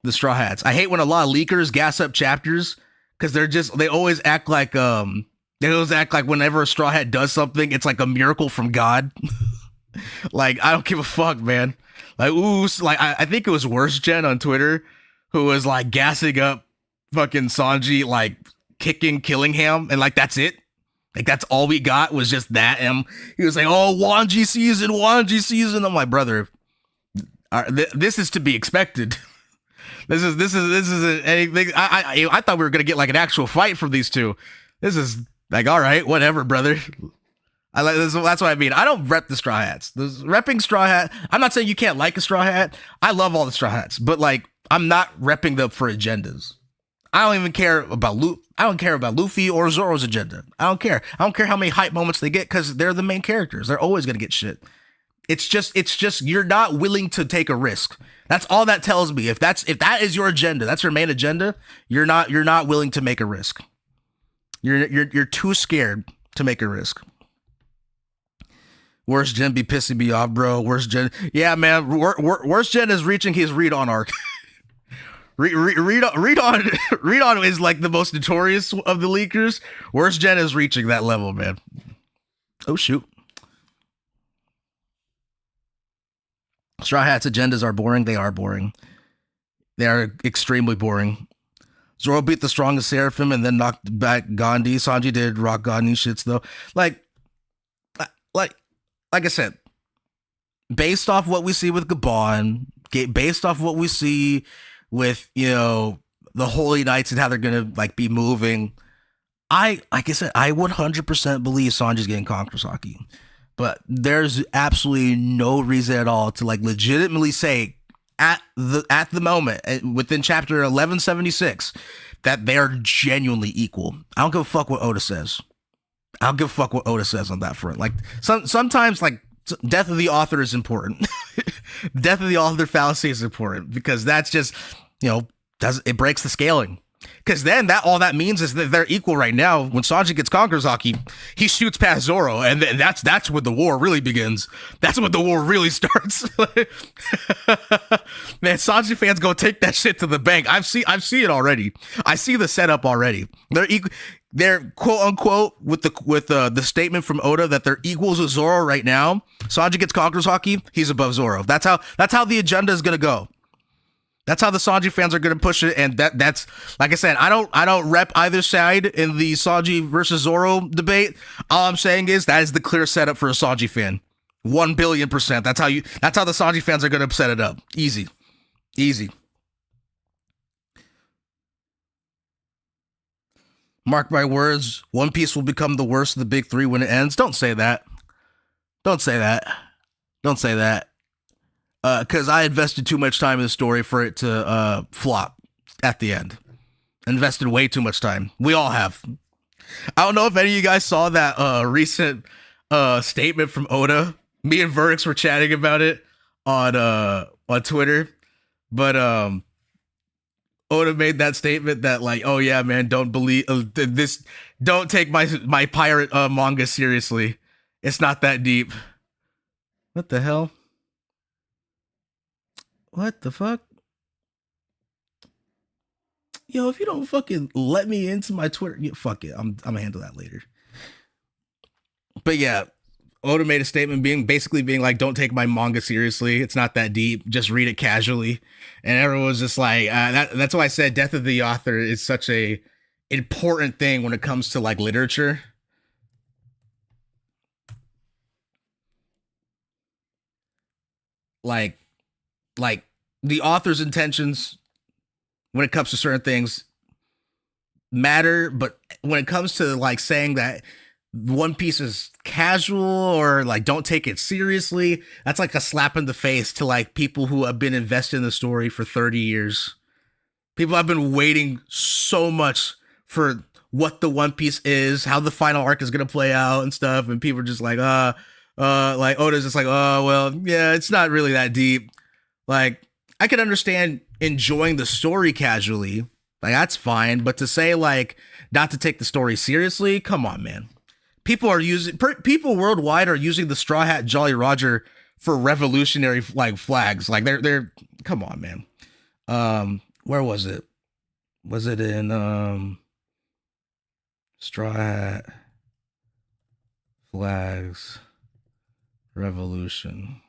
Speaker 1: Straw Hats. I hate when a lot of leakers gas up chapters because they always act like whenever a Straw Hat does something, it's like a miracle from God. Like, I don't give a fuck, man. Like, ooh, like I think it was Worst Gen on Twitter who was like gassing up fucking Sanji, like killing him, and like that's it. Like that's all we got was just that. And he was like, "Oh, Wanji season." I'm like, brother, this is to be expected. This isn't anything. I thought we were gonna get like an actual fight from these two. This is like, all right, whatever, brother. I like this. That's what I mean. I don't rep the Straw Hats. Repping Straw Hat. I'm not saying you can't like a Straw Hat. I love all the Straw Hats, but like, I'm not repping them for agendas. I don't even care about I don't care about Luffy or Zoro's agenda. I don't care. I don't care how many hype moments they get because they're the main characters. They're always gonna get shit. It's just you're not willing to take a risk. That's all that tells me. If that is your agenda, that's your main agenda, you're not willing to make a risk. You're too scared to make a risk. Worst Gen be pissing me off, bro. Worst Gen, yeah, man. Worst Gen is reaching his read on arc. read on is like the most notorious of the leakers. Worst Gen is reaching that level, man. Oh shoot. Straw Hats agendas are boring. They are boring. They are extremely boring. Zoro beat the strongest Seraphim and then knocked back Gandhi. Sanji did rock Gandhi shits though. Like I said, based off what we see with Gabon, based off what we see with, you know, the Holy Knights and how they're gonna like be moving, I 100% believe Sanji's getting Conquerors Haki. But there's absolutely no reason at all to like legitimately say at the moment within chapter 1176 that they're genuinely equal. I don't give a fuck what Oda says. I don't give a fuck what Oda says on that front. Like sometimes like death of the author is important. Death of the author fallacy is important because that's just, you know, it breaks the scaling. Because then all that means is that they're equal right now. When Sanji gets Conquerors Haki, he shoots past Zoro, and that's when the war really begins. That's when the war really starts. Man, Sanji fans go take that shit to the bank. I've seen it already. I see the setup already. They're quote unquote with the statement from Oda that they're equals with Zoro right now. Sanji gets Conquerors Haki, he's above Zoro. That's how the agenda is gonna go. That's how the Sanji fans are going to push it, and that's like I said. I don't rep either side in the Sanji versus Zoro debate. All I'm saying is that is the clear setup for a Sanji fan, 1,000,000,000%. That's how the Sanji fans are going to set it up. Easy. Mark my words, One Piece will become the worst of the big three when it ends. Don't say that. Don't say that. Because I invested too much time in the story for it to flop at the end. Invested way too much time. We all have. I don't know if any of you guys saw that recent statement from Oda. Me and Verix were chatting about it on Twitter, but Oda made that statement that like, oh yeah, man, don't believe this. Don't take my pirate manga seriously. It's not that deep. What the hell? What the fuck? Yo, if you don't fucking let me into my Twitter, fuck it. I'm gonna handle that later. But yeah, Oda made a statement basically being like, don't take my manga seriously. It's not that deep. Just read it casually. And everyone was just like, that's why I said death of the author is such a important thing when it comes to like literature. Like the author's intentions when it comes to certain things matter, but when it comes to like saying that One Piece is casual or like don't take it seriously, that's like a slap in the face to like people who have been invested in the story for 30 years. People have been waiting so much for what the One Piece is, how the final arc is gonna play out and stuff, and people are just like like Oda's just like, oh well, yeah, it's not really that deep. Like, I could understand enjoying the story casually, like that's fine, but to say like not to take the story seriously, come on, man. People worldwide are using the Straw Hat Jolly Roger for revolutionary like flags. Like they're come on, man. Where was it? Was it in Straw Hat Flags Revolution?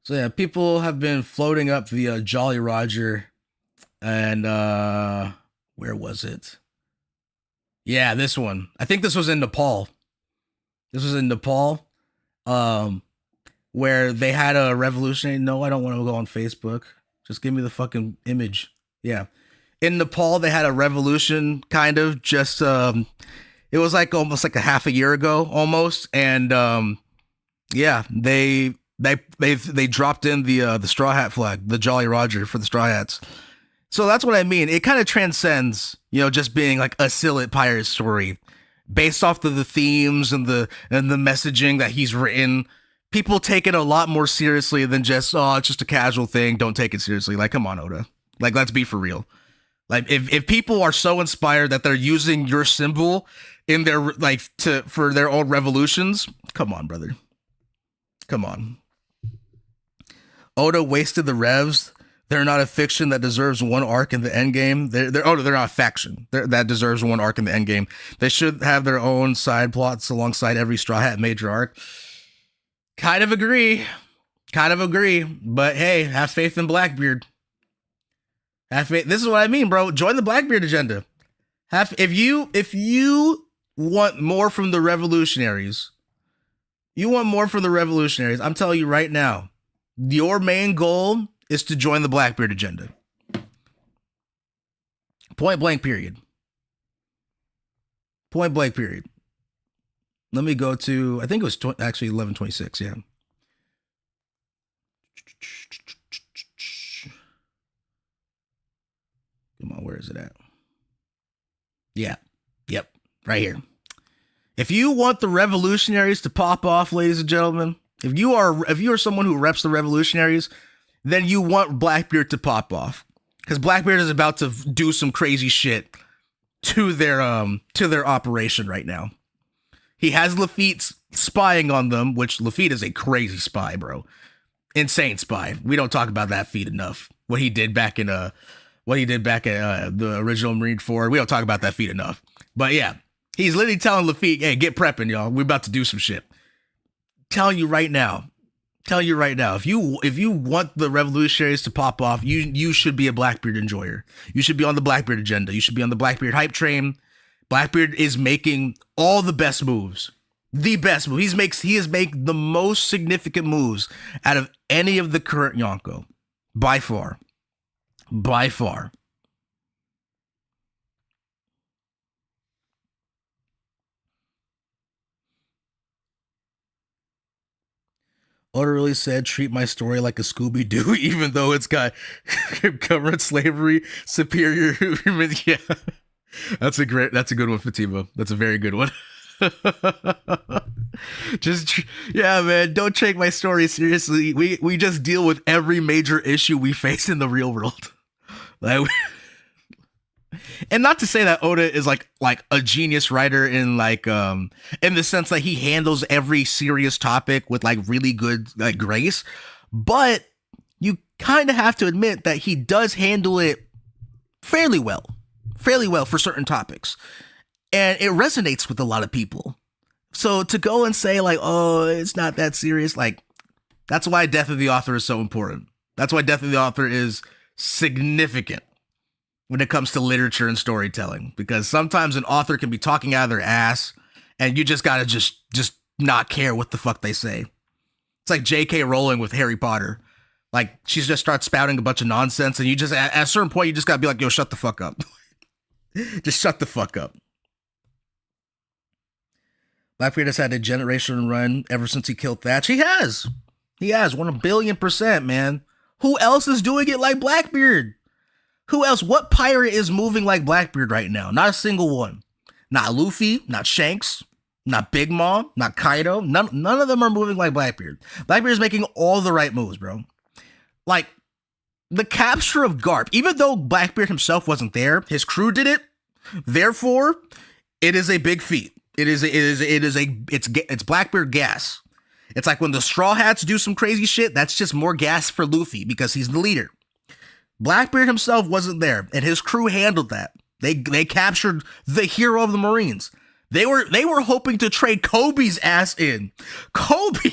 Speaker 1: So yeah, people have been floating up the Jolly Roger, and where was it? Yeah, this one. I think this was in Nepal. This was in Nepal, where they had a revolutionary. No, I don't want to go on Facebook. Just give me the fucking image. Yeah. In Nepal, they had a revolution, kind of, just, it was like almost like a half a year ago, almost. And, yeah, they dropped in the Straw Hat flag, the Jolly Roger for the Straw Hats. So that's what I mean. It kind of transcends, just being like a Sillet pirate story based off of the themes and the messaging that he's written. People take it a lot more seriously than just, oh, it's just a casual thing. Don't take it seriously. Like, come on, Oda. Like, let's be for real. Like, if people are so inspired that they're using your symbol in their, like, for their own revolutions, come on, brother. Come on. Oda wasted the revs. They're not a fiction that deserves one arc in the endgame. They're not a faction that deserves one arc in the endgame. They should have their own side plots alongside every Straw Hat major arc. Kind of agree. But hey, have faith in Blackbeard. Have faith. This is what I mean, bro. Join the Blackbeard agenda. If you want more from the revolutionaries, I'm telling you right now, your main goal is to join the Blackbeard agenda. Point blank period. Let me go to, I think it was actually 1126, yeah. Come on, where is it at? Yeah, yep, right here. If you want the revolutionaries to pop off, ladies and gentlemen, if you are someone who reps the revolutionaries, then you want Blackbeard to pop off. Because Blackbeard is about to do some crazy shit to their operation right now. He has Lafitte spying on them, which Lafitte is a crazy spy, bro. Insane spy. We don't talk about that feat enough. What he did back at the original Marine Ford. We don't talk about that feat enough. But yeah, he's literally telling Lafitte, hey, get prepping, y'all. We're about to do some shit. Telling you right now, if you want the revolutionaries to pop off, you should be a Blackbeard enjoyer. You should be on the Blackbeard agenda. You should be on the Blackbeard hype train. Blackbeard is making all the best moves. The best move. He is making the most significant moves out of any of the current Yonko. By far. Oda really said, treat my story like a Scooby-Doo, even though it's got current slavery, superior human. Yeah. That's a good one, Fatima. That's a very good one. Yeah, man, don't take my story seriously. We just deal with every major issue we face in the real world. Like, and not to say that Oda is like a genius writer in in the sense that he handles every serious topic with like really good like grace, but you kind of have to admit that he does handle it fairly well for certain topics, and it resonates with a lot of people. So to go and say like, oh, it's not that serious, like, that's why Death of the Author is so important. That's why Death of the Author is significant when it comes to literature and storytelling, because sometimes an author can be talking out of their ass and you just gotta just not care what the fuck they say. It's like J.K. Rowling with Harry Potter. Like, she just starts spouting a bunch of nonsense, and you just, at a certain point, you just gotta be like, yo, shut the fuck up. Just shut the fuck up. Blackbeard has had a generation run ever since he killed Thatch. He has 1,000,000,000%, man. Who else is doing it like Blackbeard? Who else? What pirate is moving like Blackbeard right now? Not a single one. Not Luffy, not Shanks, not Big Mom, not Kaido. None of them are moving like Blackbeard. Blackbeard is making all the right moves, bro. Like, the capture of Garp, even though Blackbeard himself wasn't there, his crew did it. Therefore, it is a big feat. It's Blackbeard gas. It's like when the Straw Hats do some crazy shit, that's just more gas for Luffy because he's the leader. Blackbeard himself wasn't there, and his crew handled that. They captured the hero of the Marines. They were hoping to trade Kobe's ass in. Kobe,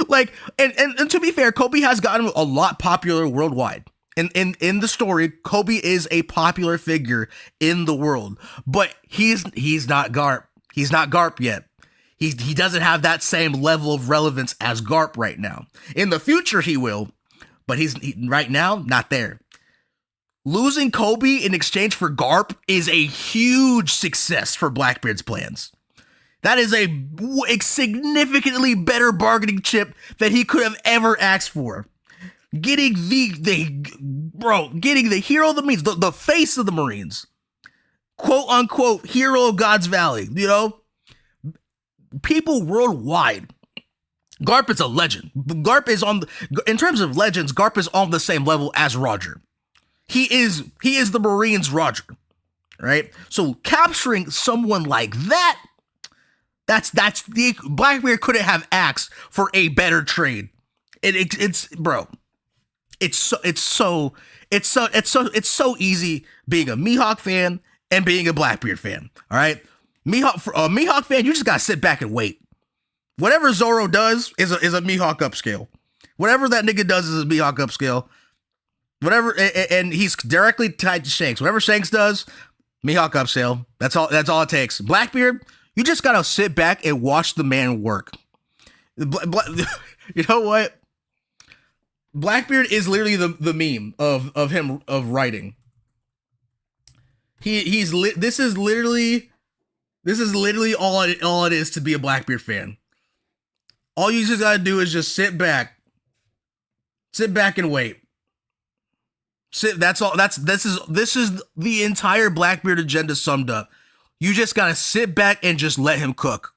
Speaker 1: like, and to be fair, Kobe has gotten a lot popular worldwide. In the story, Kobe is a popular figure in the world, but he's not Garp. He's not Garp yet. He doesn't have that same level of relevance as Garp right now. In the future, he will, but right now not there. Losing Kobe in exchange for Garp is a huge success for Blackbeard's plans. That is a significantly better bargaining chip than he could have ever asked for. Getting getting the hero of the Marines, the face of the Marines, quote unquote hero of God's Valley, you know, people worldwide. Garp is a legend. Garp is in terms of legends, Garp is on the same level as Roger. He is the Marines Roger, right? So capturing someone like that, that's the Blackbeard couldn't have asked for a better trade. It's so easy being a Mihawk fan and being a Blackbeard fan. All right, Mihawk fan, you just gotta sit back and wait. Whatever Zoro does is a Mihawk upscale. Whatever that nigga does is a Mihawk upscale. Whatever, and he's directly tied to Shanks. Whatever Shanks does, Mihawk upscale. That's all it takes. Blackbeard, you just gotta sit back and watch the man work. You know what? Blackbeard is literally the meme of him writing. This is literally all it is to be a Blackbeard fan. All you just gotta do is just sit back and wait. That's all. This is the entire Blackbeard agenda summed up. You just gotta sit back and just let him cook.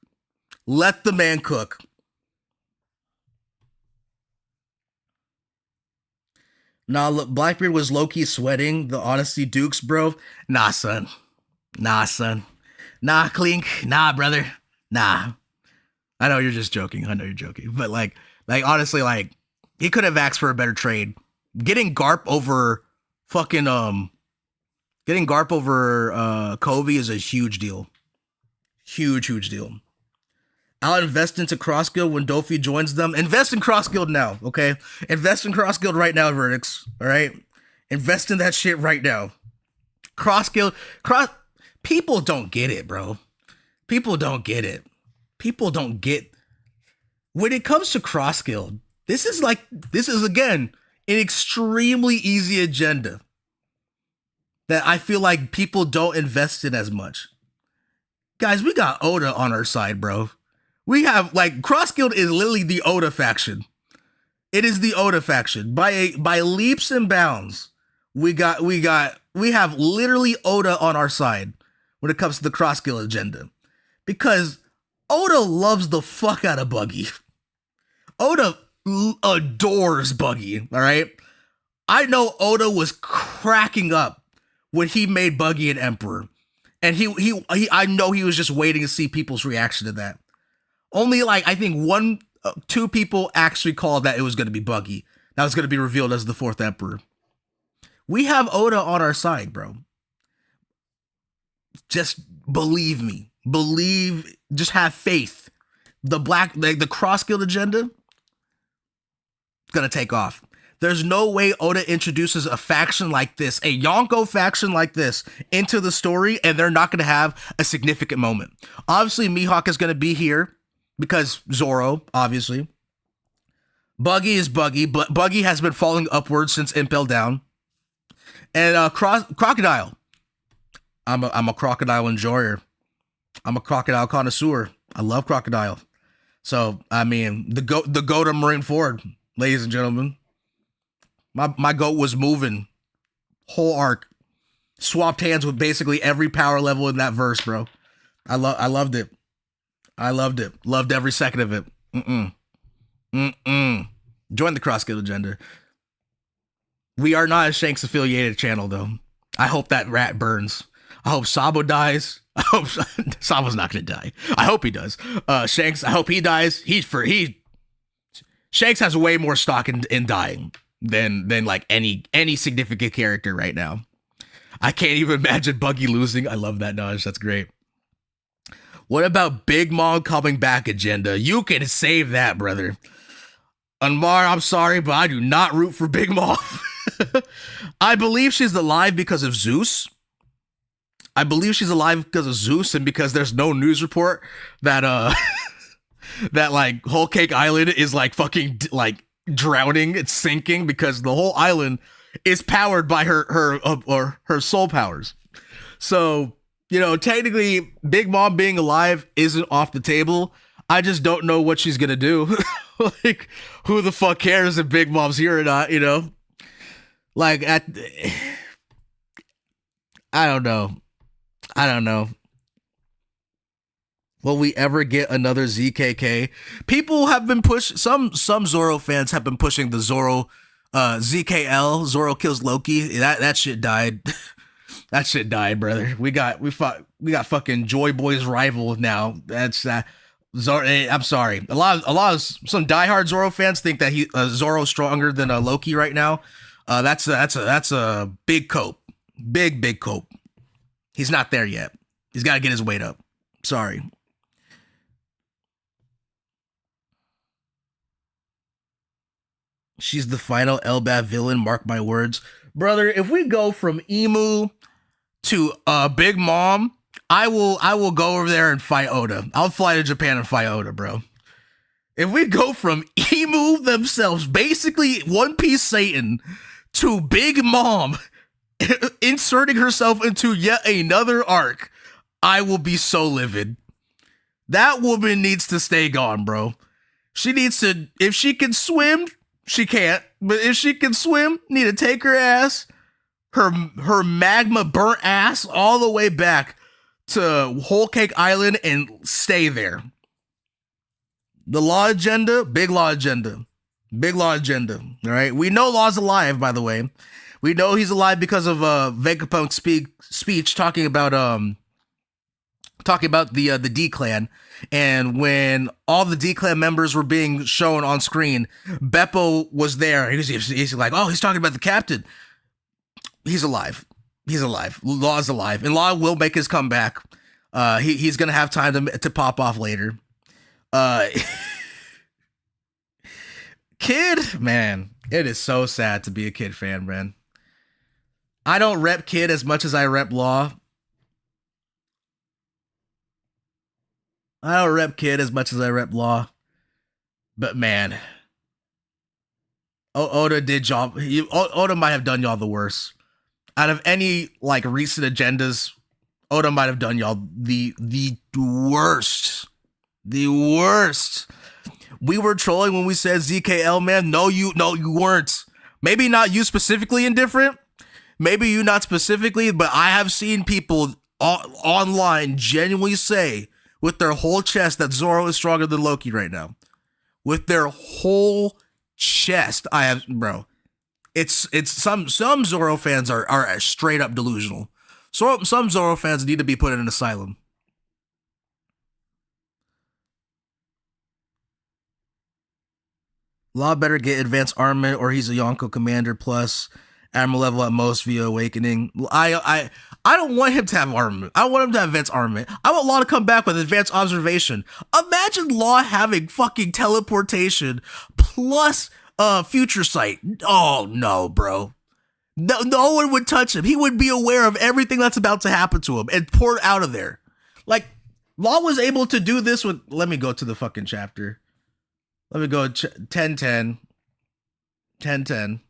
Speaker 1: Let the man cook. Nah, look, Blackbeard was low-key sweating the Honesty Dukes, bro. Nah, son. Nah, Clink. Nah, brother. Nah. I know you're just joking. But like honestly, like, he could have asked for a better trade. Getting Garp over Kobe is a huge deal. Huge deal. I'll invest into Cross Guild when Dofi joins them. Invest in Cross Guild now, okay? Invest in Cross Guild right now, Verdicts, all right? Invest in that shit right now. Cross Guild, people don't get it, bro. People don't get. When it comes to Cross Guild, this is again an extremely easy agenda that I feel like people don't invest in as much. Guys, we got Oda on our side, bro. We have, like, Cross Guild is literally the Oda faction. It is the Oda faction. By leaps and bounds, we have literally Oda on our side when it comes to the Cross Guild agenda. Because Oda loves the fuck out of Buggy. Oda adores Buggy, all right? I know Oda was cracking up when he made Buggy an emperor. And I know he was just waiting to see people's reaction to that. Only, like, I think two people actually called that it was going to be Buggy. That was going to be revealed as the fourth emperor. We have Oda on our side, bro. Just believe me. Just have faith. The Cross Guild agenda is going to take off. There's no way Oda introduces a faction like this, a Yonko faction like this, into the story, and they're not going to have a significant moment. Obviously, Mihawk is going to be here because Zoro, obviously. Buggy is Buggy, but Buggy has been falling upwards since Impel Down. And Crocodile. I'm a crocodile enjoyer. I'm a crocodile connoisseur. I love Crocodile. So, I mean, the goat of Marineford, ladies and gentlemen. My goat was moving. Whole arc. Swapped hands with basically every power level in that verse, bro. I loved it. Loved every second of it. Join the Cross Guild agenda. We are not a Shanks affiliated channel, though. I hope that rat burns. I hope Sabo dies. I hope Sabo's not gonna die. I hope he does. Shanks, I hope he dies. Shanks has way more stock in dying than like any significant character right now. I can't even imagine Buggy losing. I love that nudge. That's great. What about Big Mom coming back agenda? You can save that, brother. Unmar, I'm sorry, but I do not root for Big Mom. I believe she's alive because of Zeus. I believe she's alive because of Zeus and because there's no news report that that like Whole Cake Island is like fucking like drowning, it's sinking because the whole island is powered by her soul powers. So, you know, technically Big Mom being alive isn't off the table. I just don't know what she's gonna do. Like, who the fuck cares if Big Mom's here or not, you know? Like, I don't know. Will we ever get another ZKK? People have been some Zoro fans have been pushing the Zoro ZKL, Zoro kills Loki. That shit died. That shit died, brother. We got fucking Joy Boy's rival now. That's Zoro. I'm sorry. A lot of some diehard Zoro fans think that Zoro's stronger than Loki right now. That's a big cope. Big cope. He's not there yet. He's got to get his weight up. Sorry. She's the final Elbaf villain, mark my words. Brother, if we go from Emu to Big Mom, I will go over there and fight Oda. I'll fly to Japan and fight Oda, bro. If we go from Emu themselves, basically One Piece Satan, to Big Mom inserting herself into yet another arc, I will be so livid. That woman needs to stay gone, bro. She needs to, if she can swim, she can't, but if she can swim, need to take her ass, her magma burnt ass all the way back to Whole Cake Island and stay there. The Law agenda, big Law agenda. Big Law agenda, all right? We know Law's alive, by the way. We know he's alive because of Vegapunk's speech talking about the D-Clan. And when all the D-Clan members were being shown on screen, Beppo was there. He's like, oh, he's talking about the captain. He's alive. He's alive. Law's alive. And Law will make his comeback. He's going to have time to pop off later. Kid, man, it is so sad to be a Kid fan, man. I don't rep Kid as much as I rep Law. I don't rep Kid as much as I rep Law. But man, Oda did y'all. Oda might have done y'all the worst. Out of any like recent agendas, Oda might have done y'all the worst. The worst. We were trolling when we said ZKL, man. No, you weren't. Maybe not you specifically indifferent. Maybe you not specifically, but I have seen people online genuinely say with their whole chest that Zoro is stronger than Loki right now. With their whole chest, bro. It's some Zoro fans are straight up delusional. So some Zoro fans need to be put in an asylum. Law better get advanced armament or he's a Yonko commander plus Admiral level at most via awakening. I don't want him to have armament. I don't want him to have advanced armament. I want Law to come back with advanced observation. Imagine Law having fucking teleportation plus future sight. Oh no, bro. No one would touch him. He would be aware of everything that's about to happen to him and pour out of there. Like, Law was able to do this with, let me go to the fucking chapter. Let me go 10-10. 10-10.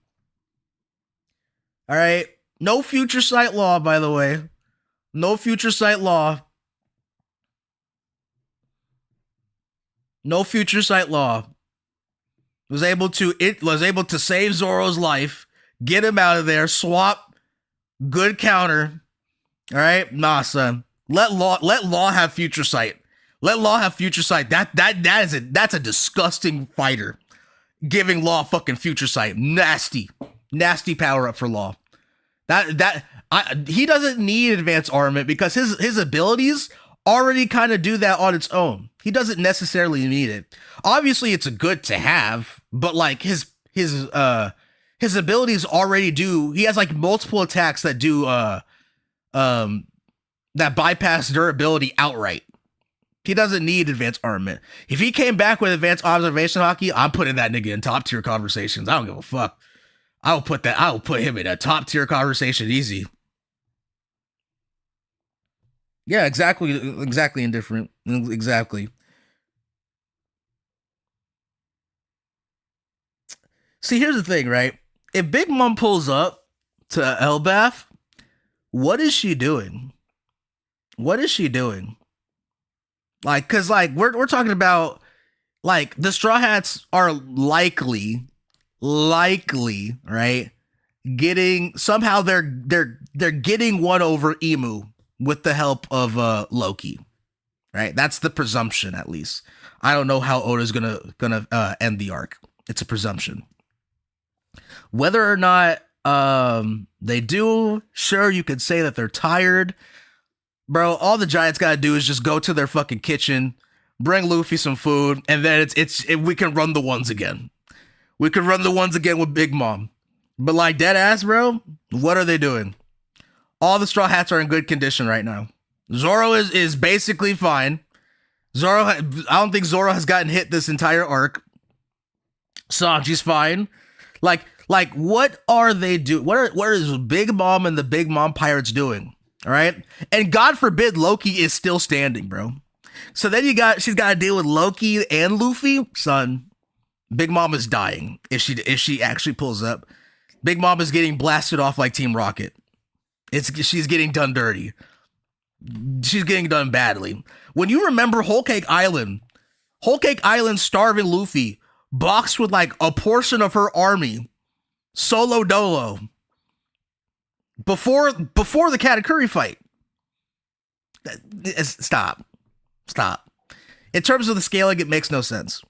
Speaker 1: All right. No future sight Law, by the way. No future sight Law. No future sight Law. Was able to save Zoro's life, get him out of there, swap, good counter. All right, nah, son. Let Law have future sight. Let Law have future sight. That's a disgusting fighter. Giving Law fucking future sight. Nasty power up for Law. He doesn't need advanced armament because his abilities already kind of do that on its own. He doesn't necessarily need it. Obviously, it's a good to have, but like his abilities already do. He has like multiple attacks that do that bypass durability outright. He doesn't need advanced armament. If he came back with advanced observation hockey, I'm putting that nigga in top tier conversations. I don't give a fuck. I'll put him in a top tier conversation easy. Yeah, exactly indifferent. Exactly. See, here's the thing, right? If Big Mom pulls up to Elbaf, what is she doing? What is she doing? Like, cause like we're talking about like the Straw Hats are likely, right? Getting somehow they're getting one over Emu with the help of Loki, right? That's the presumption, at least. I don't know how Oda's gonna end the arc. It's a presumption. Whether or not they do, sure, you could say that they're tired. Bro, all the Giants gotta do is just go to their fucking kitchen, bring Luffy some food, and then we can run the ones again. We can run the ones again with Big Mom. But like dead ass, bro, what are they doing? All the Straw Hats are in good condition right now. Zoro is basically fine. I don't think Zoro has gotten hit this entire arc. Sanji's fine. Like what are they doing? What is Big Mom and the Big Mom Pirates doing? All right. And God forbid Loki is still standing, bro. So then she's got to deal with Loki and Luffy. Son, Big Mom is dying if she actually pulls up. Big Mom is getting blasted off like Team Rocket. She's getting done dirty. She's getting done badly. When you remember Whole Cake Island starving Luffy, boxed with like a portion of her army, solo dolo. Before the Katakuri fight. Stop. In terms of the scaling, it makes no sense.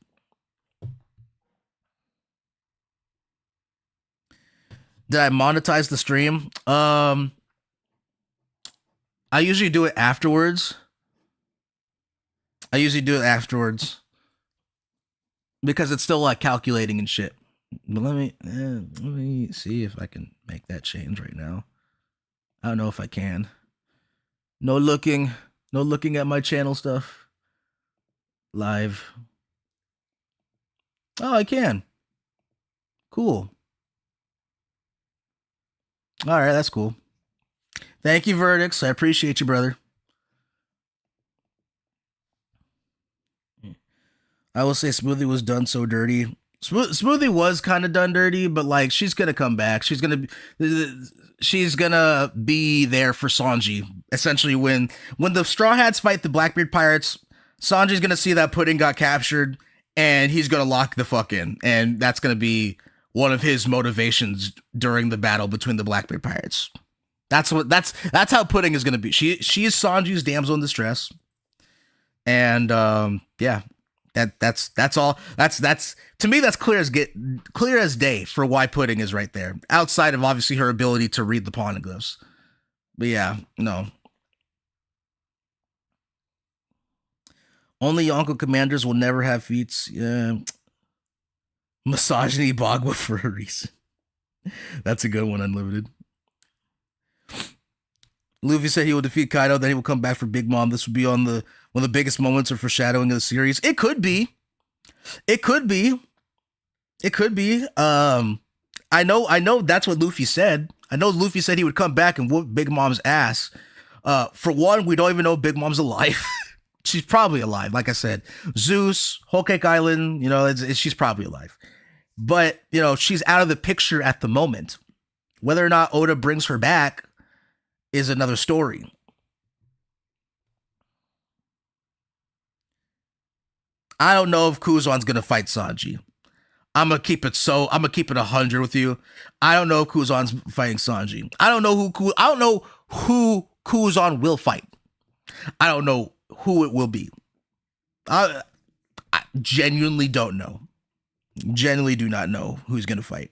Speaker 1: Did I monetize the stream? I usually do it afterwards. Because it's still like calculating and shit. But let me see if I can make that change right now. I don't know if I can. No looking at my channel stuff. Live. Oh, I can. Cool. All right, that's cool. Thank you, Verdicts. I appreciate you, brother. I will say Smoothie was done so dirty. Smoothie was kind of done dirty, but like she's gonna come back. She's gonna be there for Sanji. Essentially, when the Straw Hats fight the Blackbeard pirates, Sanji's gonna see that Pudding got captured, and he's gonna lock the fuck in, and that's gonna be one of his motivations during the battle between the Blackbeard pirates. That's how Pudding is gonna be. She is Sanji's damsel in distress, and yeah. That's all. That's to me that's clear as day for why Pudding is right there. Outside of obviously her ability to read the poneglyphs. But yeah, no. Only Yonko commanders will never have feats. Yeah. Misogyny Bagua for a reason. That's a good one, Unlimited. Luffy said he will defeat Kaido, then he will come back for Big Mom. This would be on one of the biggest moments of foreshadowing of the series. It could be. I know that's what Luffy said. I know Luffy said he would come back and whoop Big Mom's ass. For one, we don't even know if Big Mom's alive. She's probably alive. Like I said, Zeus, Whole Cake Island, she's probably alive. But, she's out of the picture at the moment. Whether or not Oda brings her back is another story. I don't know if Kuzan's gonna fight Sanji. I'm gonna keep it 100 with you. I don't know if Kuzan's fighting Sanji. I don't know who Kuzan will fight. I don't know who it will be. I genuinely don't know. Genuinely do not know who's gonna fight.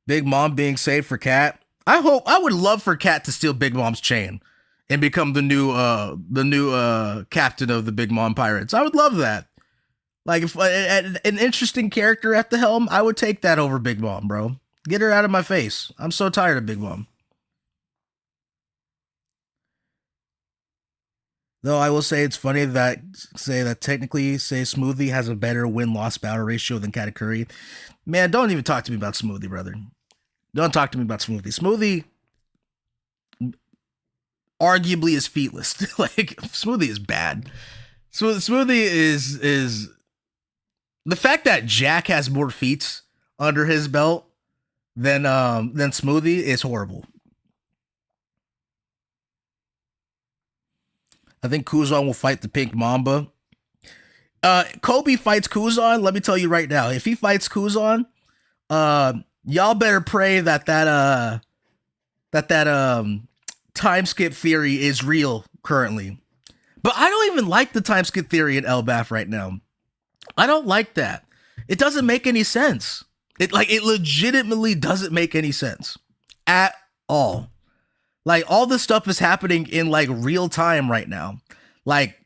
Speaker 1: Big Mom being saved for Cat. I would love for Cat to steal Big Mom's chain and become the new captain of the Big Mom Pirates. I would love that. Like if an interesting character at the helm, I would take that over Big Mom, bro. Get her out of my face. I'm so tired of Big Mom. Though I will say it's funny that technically Smoothie has a better win-loss battle ratio than Katakuri. Man, don't even talk to me about Smoothie, brother. Don't talk to me about Smoothie. Smoothie arguably is feetless. Like Smoothie is bad. Smoothie is the fact that Jack has more feats under his belt than Smoothie is horrible. I think Kuzan will fight the Pink Mamba. Kobe fights Kuzan. Let me tell you right now, if he fights Kuzan, y'all better pray that time skip theory is real currently. But I don't even like the time skip theory in Elbaf right now. I don't like that. It doesn't make any sense. It legitimately doesn't make any sense at all. Like all this stuff is happening in like real time right now. Like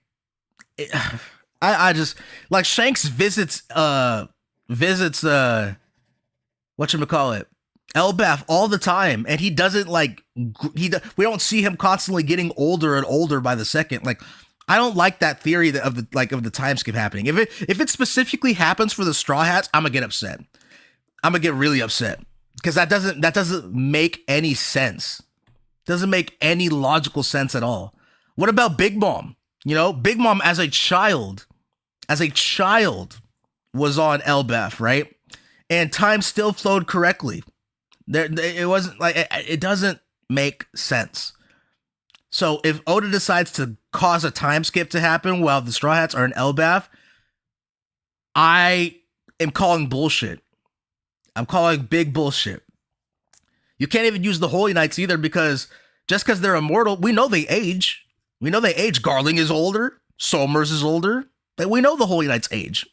Speaker 1: I just like Shanks visits whatchamacallit, Elbaf all the time, and he doesn't like we don't see him constantly getting older and older by the second. Like I don't like that theory of the time skip happening. If it specifically happens for the Straw Hats, I'm gonna get upset. I'm gonna get really upset because that doesn't make any sense. Doesn't make any logical sense at all. What about Big Mom? You know, Big Mom as a child was on Elbaf, right? And time still flowed correctly. It wasn't like it doesn't make sense. So if Oda decides to cause a time skip to happen while the Straw Hats are in Elbaf, I am calling bullshit. I'm calling big bullshit. You can't even use the Holy Knights either because just because they're immortal, we know they age. We know they age. Garling is older. Somers is older. Like, we know the Holy Knights age.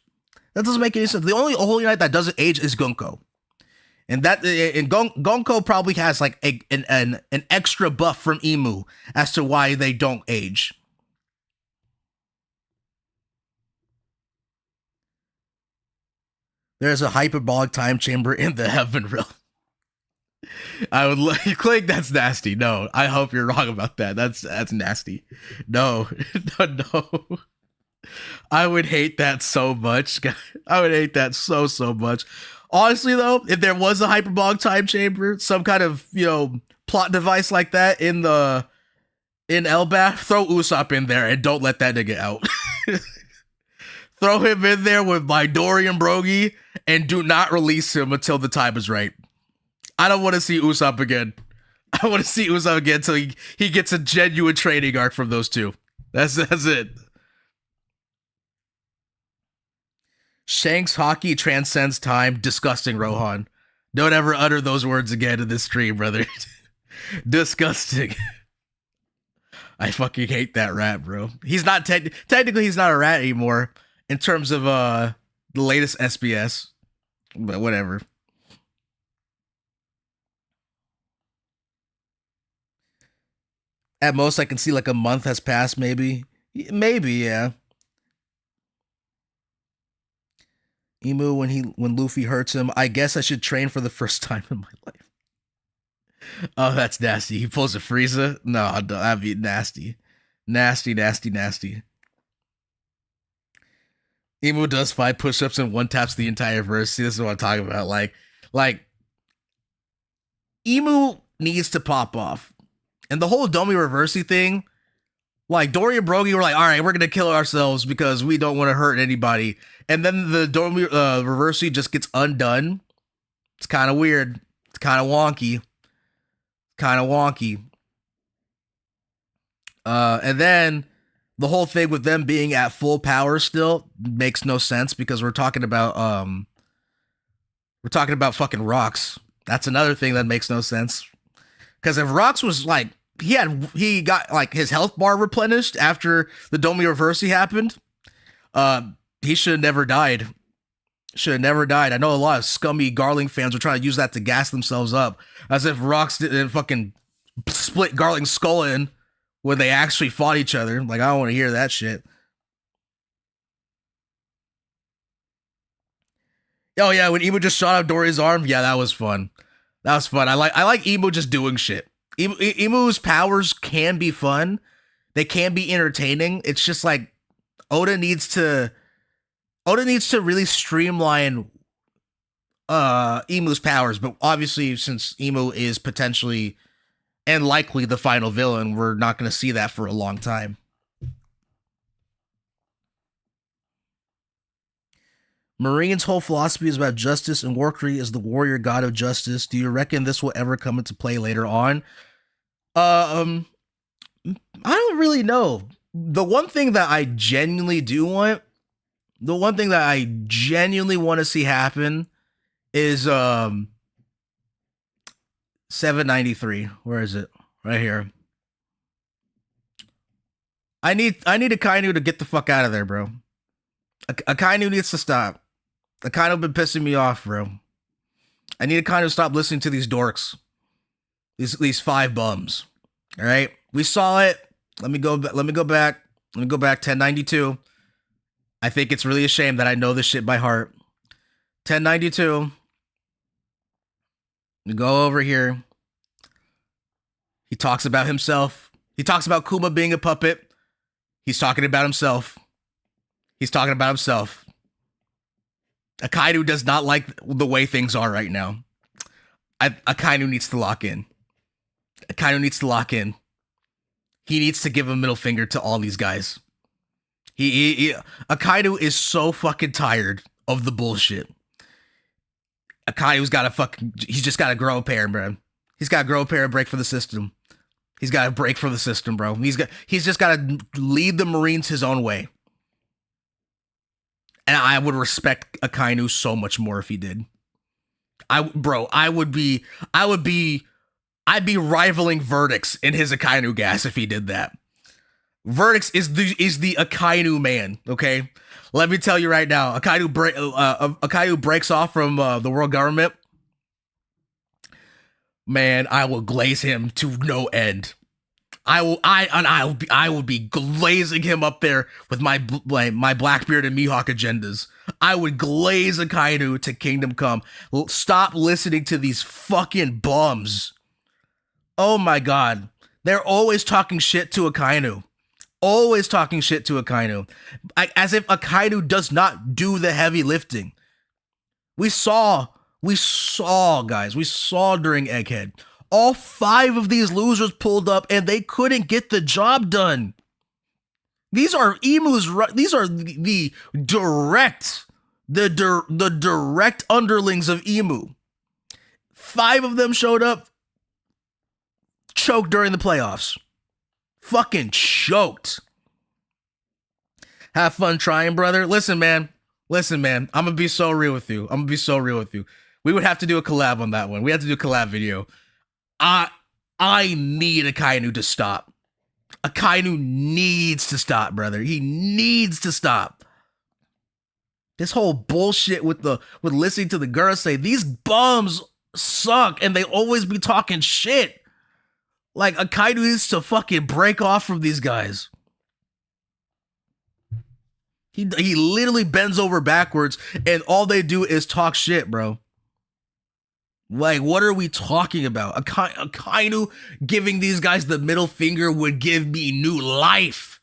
Speaker 1: That doesn't make any sense. The only Holy Knight that doesn't age is Gunko. And Gonko probably has like an extra buff from Imu as to why they don't age. There's a hyperbolic time chamber in the Heaven Realm. I would like that's nasty. No, I hope you're wrong about that. That's nasty. No, no. I would hate that so much. I would hate that so much. Honestly, though, if there was a hyperbolic time chamber, some kind of plot device like that in Elbaf, throw Usopp in there and don't let that nigga out. Throw him in there with Midori and Brogy and do not release him until the time is right. I don't want to see Usopp again. I want to see Usopp again until he gets a genuine training arc from those two. That's it. Shanks hockey transcends time. Disgusting, Rohan. Don't ever utter those words again in this stream, brother. Disgusting. I fucking hate that rat, bro. He's not technically he's not a rat anymore in terms of the latest SBS, but whatever. At most, I can see like a month has passed, maybe. Maybe, yeah. Imu, when Luffy hurts him, I guess I should train for the first time in my life. Oh, that's nasty. He pulls a Frieza? No, that'd be nasty. Nasty. Imu does 5 push-ups and 1 taps the entire verse. See, this is what I'm talking about. Like Imu needs to pop off. And the whole Domi Reversi thing, like Dory and Brogy were like, all right, we're going to kill ourselves because we don't want to hurt anybody. And then the Domi Reversi just gets undone. It's kind of weird. It's kind of wonky. And then the whole thing with them being at full power still makes no sense because we're talking about fucking Rocks. That's another thing that makes no sense. Because if Rocks was like, he got like his health bar replenished after the Domi Reversi happened, he should have never died. Should have never died. I know a lot of scummy Garling fans were trying to use that to gas themselves up, as if Rocks didn't fucking split Garling's skull in when they actually fought each other. Like, I don't want to hear that shit. Oh yeah, when Emo just shot out Dory's arm, yeah, that was fun. That was fun. I like Emo just doing shit. Emu's powers can be fun. They can be entertaining. It's just like Oda needs to really streamline Emu's powers, but obviously since Emu is potentially and likely the final villain, we're not going to see that for a long time. Marine's whole philosophy is about justice, and Warcree is the warrior god of justice. Do you reckon this will ever come into play later on? I don't really know. The one thing that I genuinely want to see happen is 793. Where is it? Right here. I need Akainu to get the fuck out of there, bro. Akainu needs to stop. Akainu been pissing me off, bro. I need Akainu to stop listening to these dorks. These 5 bums. All right? We saw it. Let me go back. 1092. I think it's really a shame that I know this shit by heart. 1092. We go over here. He talks about himself. He talks about Kuma being a puppet. He's talking about himself. Akainu does not like the way things are right now. Akainu needs to lock in. He needs to give a middle finger to all these guys. Akainu is so fucking tired of the bullshit. Akainu's he's just got to grow a pair, bro. He's got to grow a pair and break for the system. He's got to break for the system, bro. He's just got to lead the Marines his own way. And I would respect Akainu so much more if he did. I'd be rivaling Verdicts in his Akainu gas if he did that. Verdicts is the Akainu man, okay? Let me tell you right now, Akainu breaks off from the world government. Man, I will glaze him to no end. I will be glazing him up there with my Blackbeard and Mihawk agendas. I would glaze Akainu to Kingdom Come. Stop listening to these fucking bums. Oh my god. They're always talking shit to Akainu. As if Akainu does not do the heavy lifting. We saw guys during Egghead. All 5 of these losers pulled up and they couldn't get the job done. These are the direct underlings of Emu. 5 of them showed up, choked during the playoffs. Fucking choked. Have fun trying, brother. Listen, man. I'm gonna be so real with you. We would have to do a collab on that one. We have to do a collab video. I need Akainu to stop. Akainu needs to stop, brother. He needs to stop. This whole bullshit with listening to the Gorosei. These bums suck and they always be talking shit. Like, Akainu needs to fucking break off from these guys. He literally bends over backwards and all they do is talk shit, bro. Like, what are we talking about? Akainu giving these guys the middle finger would give me new life.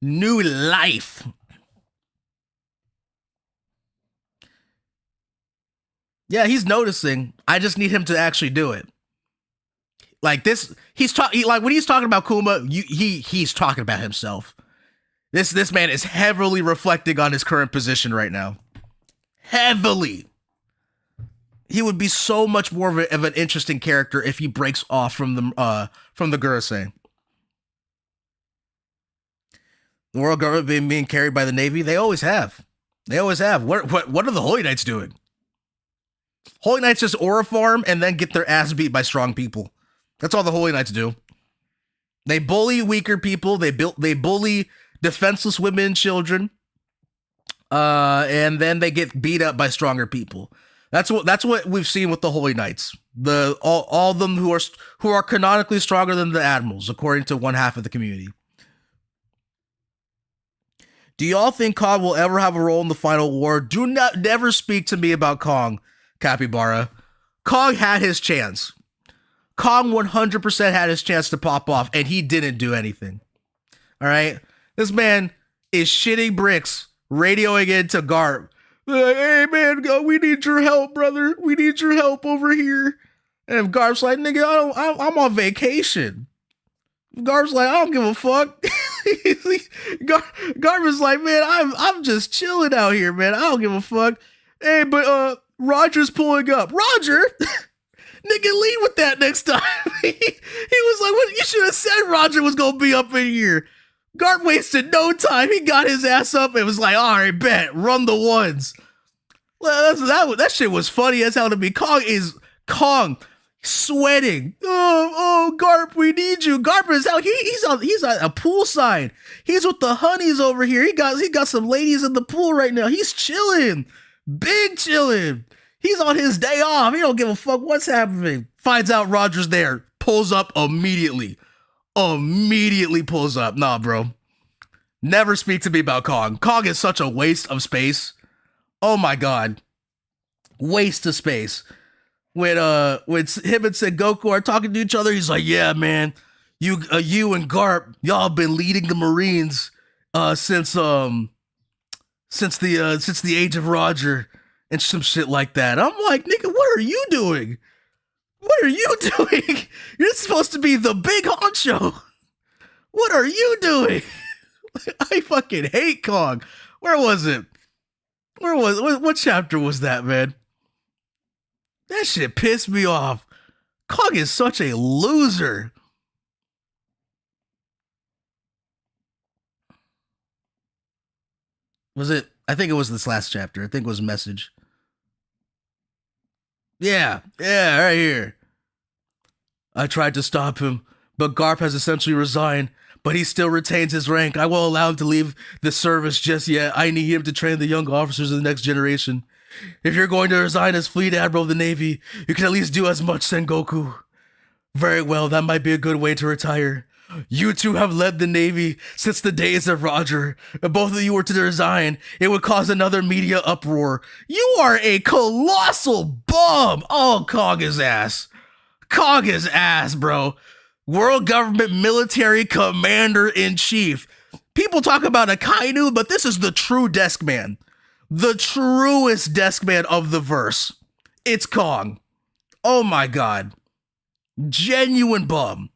Speaker 1: New life. Yeah, he's noticing. I just need him to actually do it. Like this, like when he's talking about Kuma, he's talking about himself. This man is heavily reflecting on his current position right now. Heavily. He would be so much more of an interesting character if he breaks off from the Gorosei. The world government being carried by the Navy, they always have. What are the Holy Knights doing? Holy Knights just aura farm and then get their ass beat by strong people. That's all the Holy Knights do. They bully weaker people. They bully defenseless women and children. And then they get beat up by stronger people. That's what we've seen with the Holy Knights. All of them who are canonically stronger than the Admirals, according to one half of the community. Do y'all think Kong will ever have a role in the final war? Never speak to me about Kong, Capybara. Kong had his chance. Kong 100% had his chance to pop off, and he didn't do anything. All right? This man is shitting bricks, radioing into Garp. Like, hey, man, we need your help, brother. We need your help over here. And if Garp's like, nigga, I'm on vacation. Garp's like, I don't give a fuck. Garp is like, man, I'm just chilling out here, man. I don't give a fuck. Hey, but Roger's pulling up. Roger? Nigga, lead with that next time. He was like, what? You should have said Roger was going to be up in here. Garp wasted no time. He got his ass up and was like, all right, bet. Run the ones. Well, that shit was funny as hell to me. Kong sweating. Oh, Garp, we need you. Garp is out. He's on a poolside. He's with the honeys over here. He got some ladies in the pool right now. He's chilling. Big chilling. He's on his day off. He don't give a fuck what's happening. Finds out Roger's there. Pulls up immediately. Immediately pulls up. Nah, bro. Never speak to me about Kong. Kong is such a waste of space. Oh my god. Waste of space. When him and Sengoku are talking to each other, he's like, yeah, man, you and Garp, y'all have been leading the Marines since the age of Roger and some shit like that. I'm like, nigga, what are you doing? What are you doing? You're supposed to be the big honcho. What are you doing? I fucking hate Kong. Where was it? What chapter was that, man? That shit pissed me off. Kong is such a loser. Was it? I think it was this last chapter. I think it was Message. Yeah, right here. I tried to stop him, but Garp has essentially resigned, but he still retains his rank. I won't allow him to leave the service just yet. I need him to train the young officers of the next generation. If you're going to resign as Fleet Admiral of the Navy, you can at least do as much, Sengoku. Very well, that might be a good way to retire. You two have led the Navy since the days of Roger. If both of you were to resign, it would cause another media uproar. You are a colossal bum! Oh, Kong is ass. Kong is ass, bro. World government military commander-in-chief. People talk about Akainu, but this is the true desk man. The truest desk man of the verse. It's Kong. Oh my god. Genuine bum.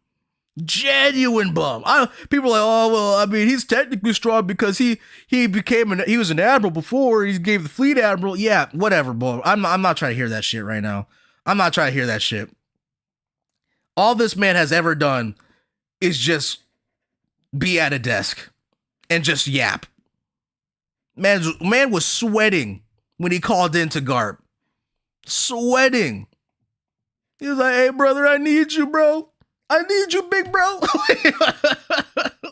Speaker 1: Genuine bum. People are like, oh, well, I mean, he's technically strong because he was an admiral before. He gave the fleet admiral. Yeah, whatever, bro. I'm not trying to hear that shit right now. I'm not trying to hear that shit. All this man has ever done is just be at a desk and just yap. Man was sweating when he called into Garp. Sweating. He was like, hey, brother, I need you, bro. I need you, big bro.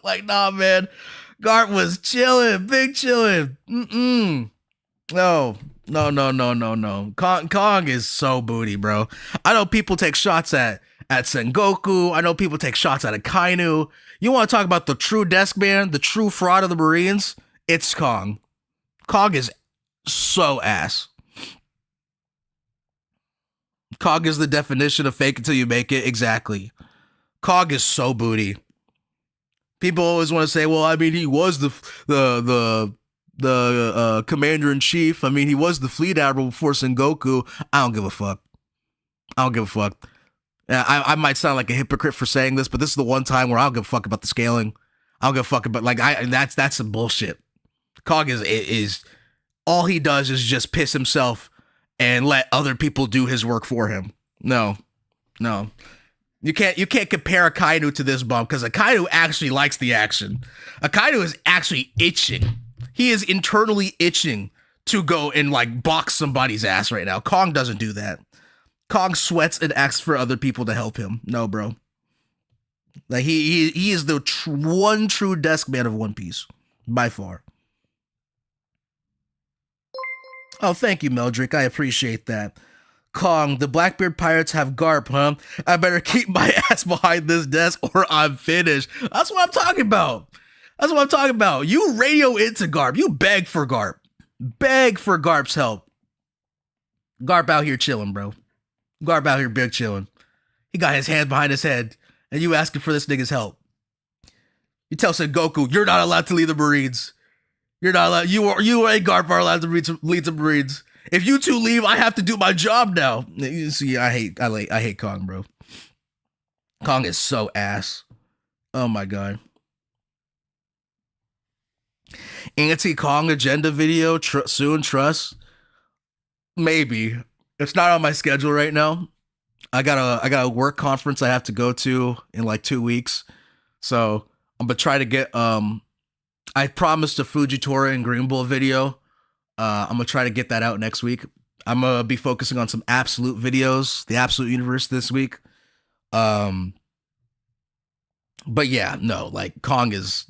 Speaker 1: Like, nah, man. Garp was chilling, big chilling. No. Kong is so booty, bro. I know people take shots at Sengoku. I know people take shots at Akainu. You want to talk about the true desk man, the true fraud of the Marines? It's Kong. Kong is so ass. Kong is the definition of fake until you make it. Exactly. Kong is so booty. People always want to say, well, I mean, he was the commander in chief. I mean, he was the fleet admiral before Sengoku. I don't give a fuck. I might sound like a hypocrite for saying this, but this is the one time where I don't give a fuck about the scaling. I don't give a fuck about that's some bullshit. Kong is all he does is just piss himself and let other people do his work for him. No. You can't compare Akainu to this bum because Akainu actually likes the action. Akainu is actually itching. He is internally itching to go and like box somebody's ass right now. Kong doesn't do that. Kong sweats and asks for other people to help him. No, bro. Like he is the one true desk man of One Piece by far. Oh, thank you, Meldrick. I appreciate that. Kong, the Blackbeard pirates have Garp, huh? I better keep my ass behind this desk or I'm finished. That's what I'm talking about. That's what I'm talking about. You radio into Garp. You beg for Garp. Beg for Garp's help. Garp out here chilling, bro. Garp out here big chilling. He got his hand behind his head, and you asking for this nigga's help. You tell Son Goku, you're not allowed to lead the Marines. You're not allowed. You and Garp are allowed to lead the Marines. If you two leave, I have to do my job now. You see, I hate Kong, bro. Kong is so ass. Oh my god. Anti-Kong agenda video soon. Trust. Maybe. It's not on my schedule right now. I got a work conference I have to go to in like 2 weeks. So I'm gonna try to get I promised a Fujitora and Greenbull video. I'm gonna try to get that out next week. I'm gonna be focusing on some absolute videos, the absolute universe this week. But yeah, no, like Kong is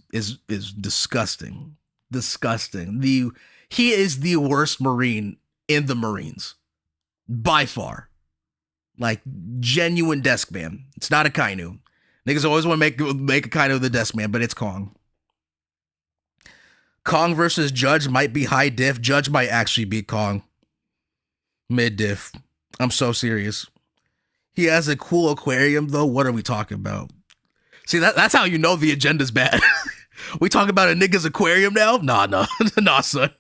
Speaker 1: disgusting. Disgusting. He is the worst Marine in the Marines. By far. Like genuine desk man. It's not Akainu. Niggas always want to make Akainu the desk man, but it's Kong. Kong versus Judge might be high diff. Judge might actually beat Kong. Mid diff. I'm so serious. He has a cool aquarium though. What are we talking about? See, that's how you know the agenda's bad. We talk about a nigga's aquarium now? Nah, nah, son.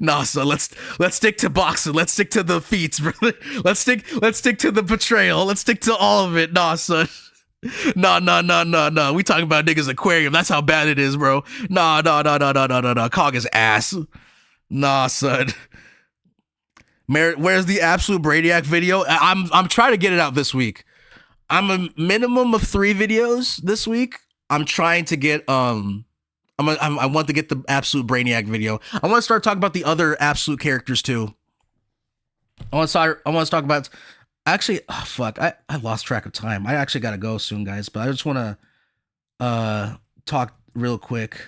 Speaker 1: Nah, son. Let's stick to boxing. Let's stick to the feats, brother. Let's stick to the betrayal. Let's stick to all of it. Nah, son. Nah. We talking about niggas aquarium. That's how bad it is, bro. Nah. Kong is ass. Nah, son. Where's the absolute Brainiac video? I'm trying to get it out this week. I'm a minimum of 3 videos this week. I'm trying to get I want to get the absolute Brainiac video. I want to start talking about the other absolute characters too. I want to talk about. Actually, oh, fuck, I lost track of time. I actually got to go soon, guys. But I just want to talk real quick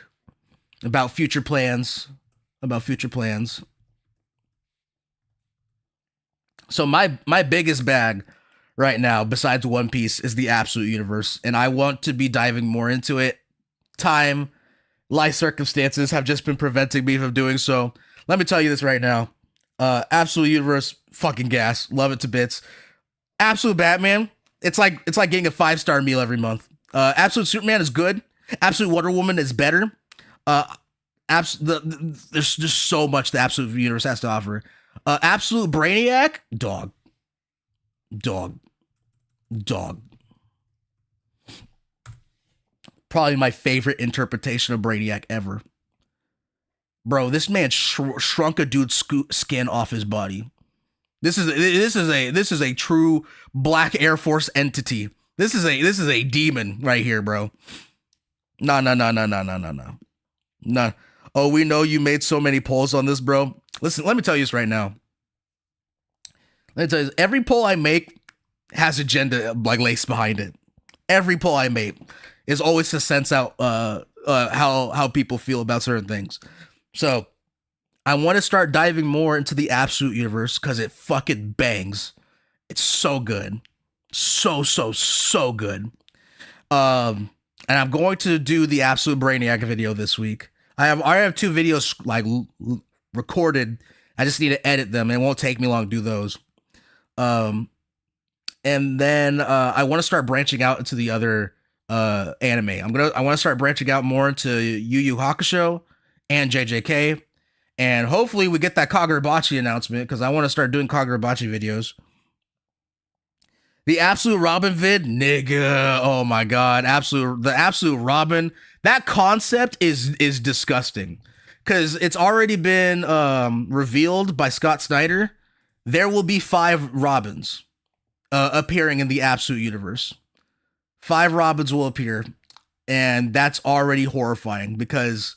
Speaker 1: about future plans. So my biggest bag right now, besides One Piece, is the absolute universe, and I want to be diving more into it. Time, life circumstances have just been preventing me from doing so. Let me tell you this right now. Absolute universe, fucking gas. Love it to bits. Absolute Batman, it's like getting a 5-star meal every month. Absolute Superman is good. Absolute Wonder Woman is better. There's just so much the absolute universe has to offer. Absolute Brainiac, dog. Probably my favorite interpretation of Brainiac ever. Bro, this man shrunk a dude's skin off his body. This is a true Black Air Force entity. This is a demon right here, bro. No. Oh, we know you made so many polls on this, bro. Listen, let me tell you this right now. Let me tell you this. Every poll I make has agenda like laced behind it. Every poll I make is always to sense out how people feel about certain things. So I want to start diving more into the absolute universe because it fucking bangs. It's so good. So good. And I'm going to do the absolute Brainiac video this week. I have 2 videos like recorded. I just need to edit them. It won't take me long to do those. And then I want to start branching out into the other anime. I want to start branching out more into Yu Yu Hakusho and JJK. And hopefully we get that Kagurabachi announcement because I want to start doing Kagurabachi videos. The absolute Robin vid, nigga. Oh my god, the absolute Robin. That concept is disgusting because it's already been revealed by Scott Snyder. There will be 5 Robins appearing in the absolute universe. 5 Robins will appear, and that's already horrifying because,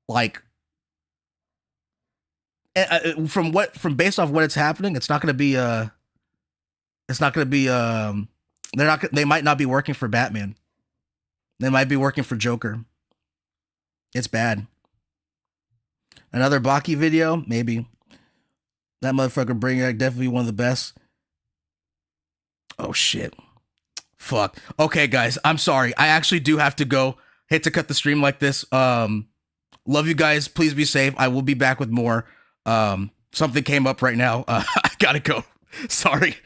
Speaker 1: like, from based off what it's happening, it's not going to be they might not be working for Batman. They might be working for Joker. It's bad. Another Baki video, maybe. That motherfucker Brainiac definitely one of the best. Oh shit. Fuck. Okay, guys, I'm sorry. I actually do have to go. Hate to cut the stream like this. Love you guys. Please be safe. I will be back with more. Something came up right now. I gotta go. Sorry,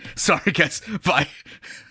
Speaker 1: guys. Bye.